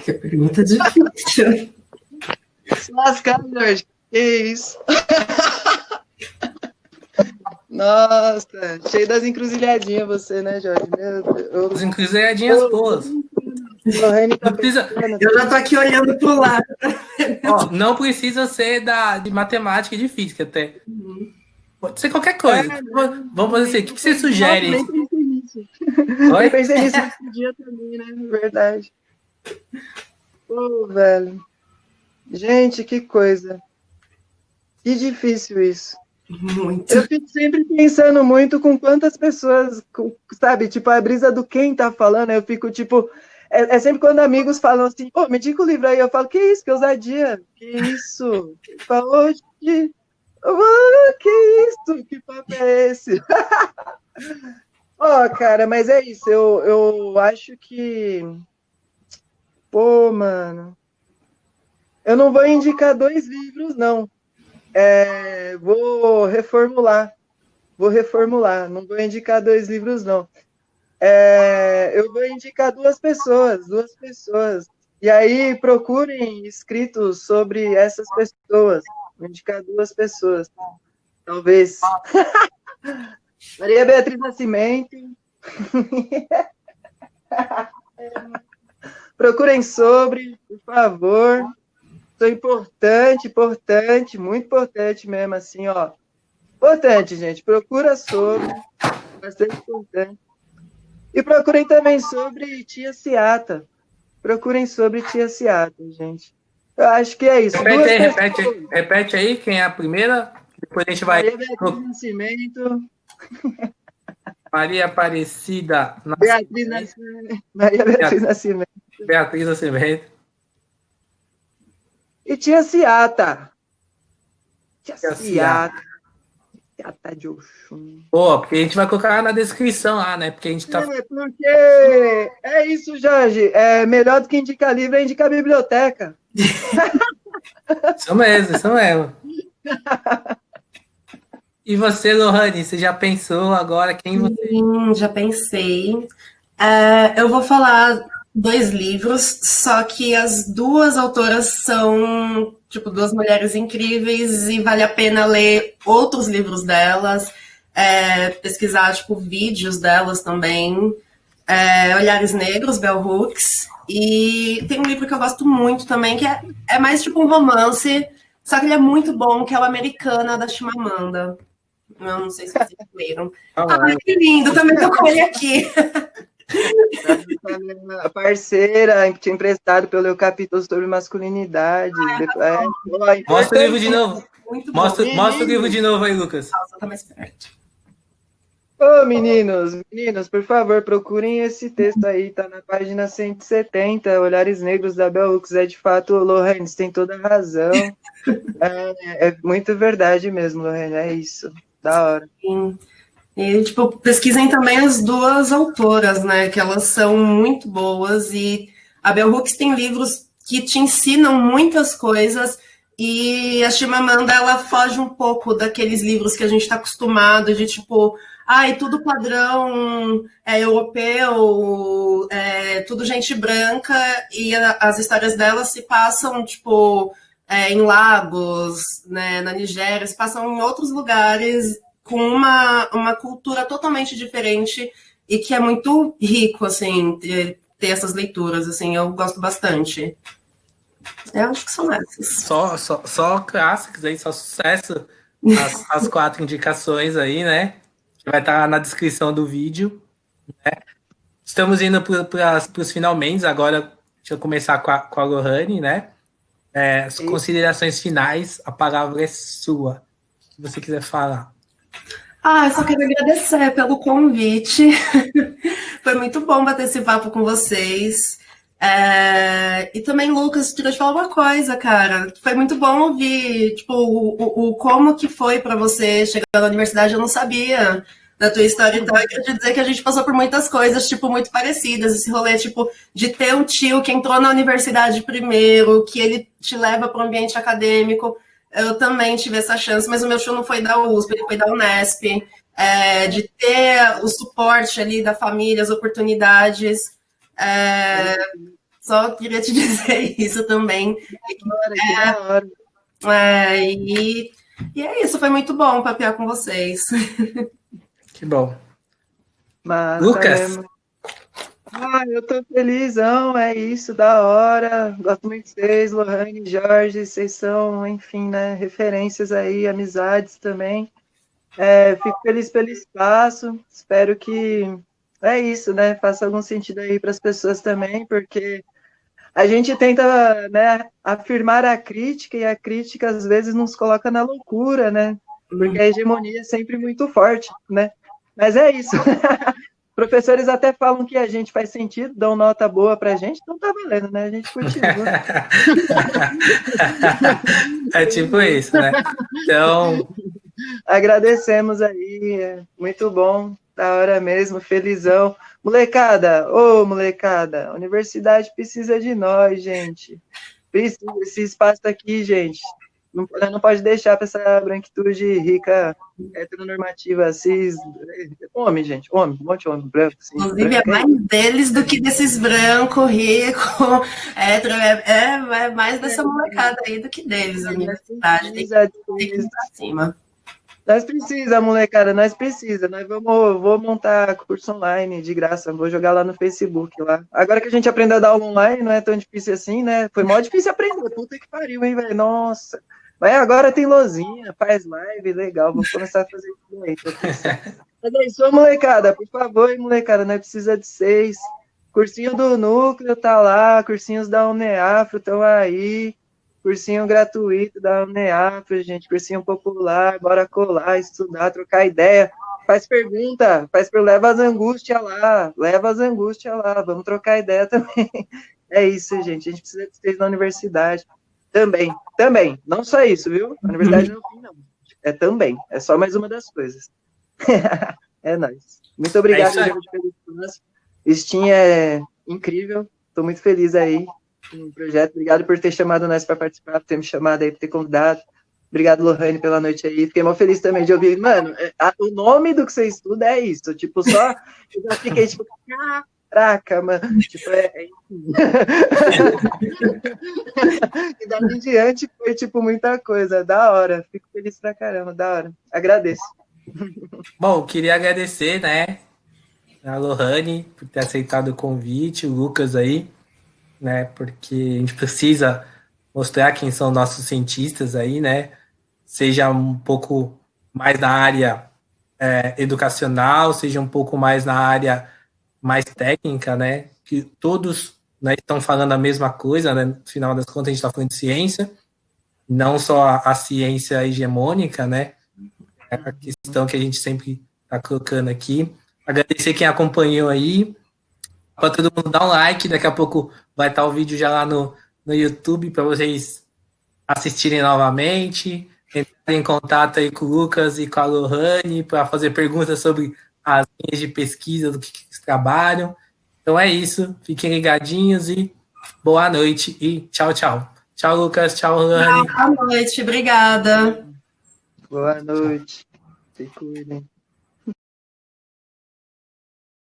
Que pergunta difícil. Se lascar, Jorge. Que isso? Nossa, cheio das encruzilhadinhas você, né, Jorge? Meu Deus. As encruzilhadinhas boas. Não precisa... Eu já tô aqui olhando pro lado. Não precisa ser de matemática e de física até. Pode ser qualquer coisa. Vamos fazer assim, o que você sugere? Nem pensei nisso. Eu pensei nisso nesse dia também, né? Verdade. Pô, velho. Gente, que coisa. Que difícil isso. Muito. Eu fico sempre pensando muito com quantas pessoas, sabe, tipo, a brisa do quem tá falando, eu fico, tipo, é sempre quando amigos falam assim, pô, me diga o livro aí, eu falo, que isso, que ousadia, que isso? Falou, que isso, que papo é esse? Cara, mas é isso, eu acho que, pô, mano, eu não vou indicar 2 livros, não. Vou reformular, não vou indicar 2 livros, não. Eu vou indicar 2 pessoas, e aí procurem escritos sobre essas pessoas, vou indicar 2 pessoas, talvez. Maria Beatriz Nascimento. Procurem sobre, por favor. Importante, muito importante mesmo, assim, ó. Importante, gente, procura sobre, bastante importante. E procurem também sobre Tia Ciata. Procurem sobre Tia Ciata, gente. Eu acho que é isso. Repete aí quem é a primeira, depois a gente vai... Maria Beatriz Nascimento. Maria Aparecida Nascimento. Maria Beatriz Nascimento. Beatriz Nascimento. E Tia Ciata. Tia Ciata de Oxum. Pô, porque a gente vai colocar na descrição lá, né? Porque a gente tá... Porque é isso, Jorge. Melhor do que indicar livro é indicar biblioteca. Isso mesmo. E você, Lohane, você já pensou agora quem você... Sim, já pensei. Eu vou falar 2 livros, só que as 2 autoras são, tipo, 2 mulheres incríveis e vale a pena ler outros livros delas, pesquisar, tipo, vídeos delas também. Olhares Negros, Bell Hooks. E tem um livro que eu gosto muito também, que é mais tipo um romance, só que ele é muito bom, que é o Americana, da Chimamanda. Eu não sei se vocês leram. Que lindo, também tô com ele aqui. A parceira que tinha emprestado pelo meu capítulo sobre masculinidade. Mostra o livro de novo. Mostra o livro de novo aí, Lucas. Nossa, tá mais perto. Meninos, por favor, procurem esse texto aí, tá na página 170, Olhares Negros, da Bell Hooks. De fato, Lohane, você tem toda a razão. É muito verdade mesmo, Lohane, é isso. Da hora. Sim. E, tipo, pesquisem também as 2 autoras, né? Que elas são muito boas. E a Bell Hooks tem livros que te ensinam muitas coisas E a Chimamanda, ela foge um pouco daqueles livros que a gente está acostumado, de tipo, ai, tudo padrão europeu, tudo gente branca, e as histórias dela se passam, tipo, em Lagos, né, na Nigéria, se passam em outros lugares com uma cultura totalmente diferente e que é muito rico, assim, ter essas leituras, assim, eu gosto bastante. Eu acho que são essas. Só clássicos aí, só sucesso. As 4 indicações aí, né? Que vai estar na descrição do vídeo. Né? Estamos indo para os finalmente. Agora, deixa eu começar com a Lohane, né? As considerações finais, a palavra é sua. Se você quiser falar. Eu só quero agradecer pelo convite. Foi muito bom bater esse papo com vocês. E também, Lucas, queria te falar uma coisa, cara. Foi muito bom ouvir, tipo, o como que foi para você chegar na universidade. Eu não sabia da tua história, então eu queria dizer que a gente passou por muitas coisas, tipo, muito parecidas. Esse rolê, tipo, de ter um tio que entrou na universidade primeiro, que ele te leva para o ambiente acadêmico. Eu também tive essa chance, mas o meu tio não foi da USP, ele foi da Unesp. De ter o suporte ali da família, as oportunidades. Só queria te dizer isso também. E é isso, foi muito bom papear com vocês. Que bom. Massa, Lucas? Eu tô felizão, é isso, da hora. Gosto muito de vocês, Lohane, Jorge, vocês são, enfim, né, referências aí, amizades também. Fico feliz pelo espaço, espero que é isso, né, faça algum sentido aí para as pessoas também, porque a gente tenta, né, afirmar a crítica, e a crítica às vezes nos coloca na loucura, né, porque a hegemonia é sempre muito forte, né, mas é isso. Professores até falam que a gente faz sentido, dão nota boa pra gente, então tá valendo, né? A gente continua. É tipo isso, né? Então... Agradecemos aí, muito bom, da hora mesmo, felizão. Molecada, molecada, a universidade precisa de nós, gente. Precisa, esse espaço aqui, gente. Não pode deixar para essa branquitude rica, heteronormativa, cis. Homem, gente, homem, um monte de homem branco. Assim, inclusive, branco, é mais deles do que desses brancos, ricos, hétero. É mais dessa molecada aí do que deles. A universidade tem que ir pra cima. Nós precisa, molecada, nós precisa. Vou montar curso online de graça, vou jogar lá no Facebook lá. Agora que a gente aprendeu a dar aula online, não é tão difícil assim, né? Foi mó difícil aprender, puta que pariu, hein, velho? Nossa. Mas agora tem lozinha, faz live, legal, vou começar a fazer isso aí. Mas é isso, molecada, por favor, molecada, nós precisa de vocês. Cursinho do Núcleo tá lá, cursinhos da Uneafro estão aí. Cursinho gratuito da Uneafro, gente, cursinho popular, bora colar, estudar, trocar ideia, faz pergunta, leva as angústias lá, vamos trocar ideia também. É isso, gente, a gente precisa de vocês na universidade. Também, não só isso, viu? A universidade não é o fim, não. É também, é só mais uma das coisas. É nóis. Muito obrigado, gente, pelo espaço. Steam é incrível, tô muito feliz aí. Um projeto, obrigado por ter chamado nós para participar, por ter me chamado aí, por ter convidado. Obrigado, Lohane, pela noite aí. Fiquei muito feliz também de ouvir. Mano, o nome do que você estuda é isso. Tipo, só. Eu já fiquei tipo, caraca, mano. Tipo, E daí em diante foi, tipo, muita coisa. Da hora. Fico feliz pra caramba, da hora. Agradeço. Bom, queria agradecer, né, a Lohane por ter aceitado o convite, o Lucas aí, né, porque a gente precisa mostrar quem são nossos cientistas aí, né, seja um pouco mais na área educacional, seja um pouco mais na área mais técnica, né, que todos, né, estão falando a mesma coisa, né, no final das contas a gente está falando de ciência, não só a ciência hegemônica, né, é a questão que a gente sempre está colocando aqui. Agradecer quem acompanhou aí, para todo mundo dar um like, daqui a pouco vai estar o vídeo já lá no YouTube para vocês assistirem novamente, entrarem em contato aí com o Lucas e com a Lohane para fazer perguntas sobre as linhas de pesquisa, do que eles trabalham. Então é isso, fiquem ligadinhos e boa noite e tchau, tchau. Tchau, Lucas. Tchau, Rani. Boa noite. Obrigada. Boa noite. Se cuidem.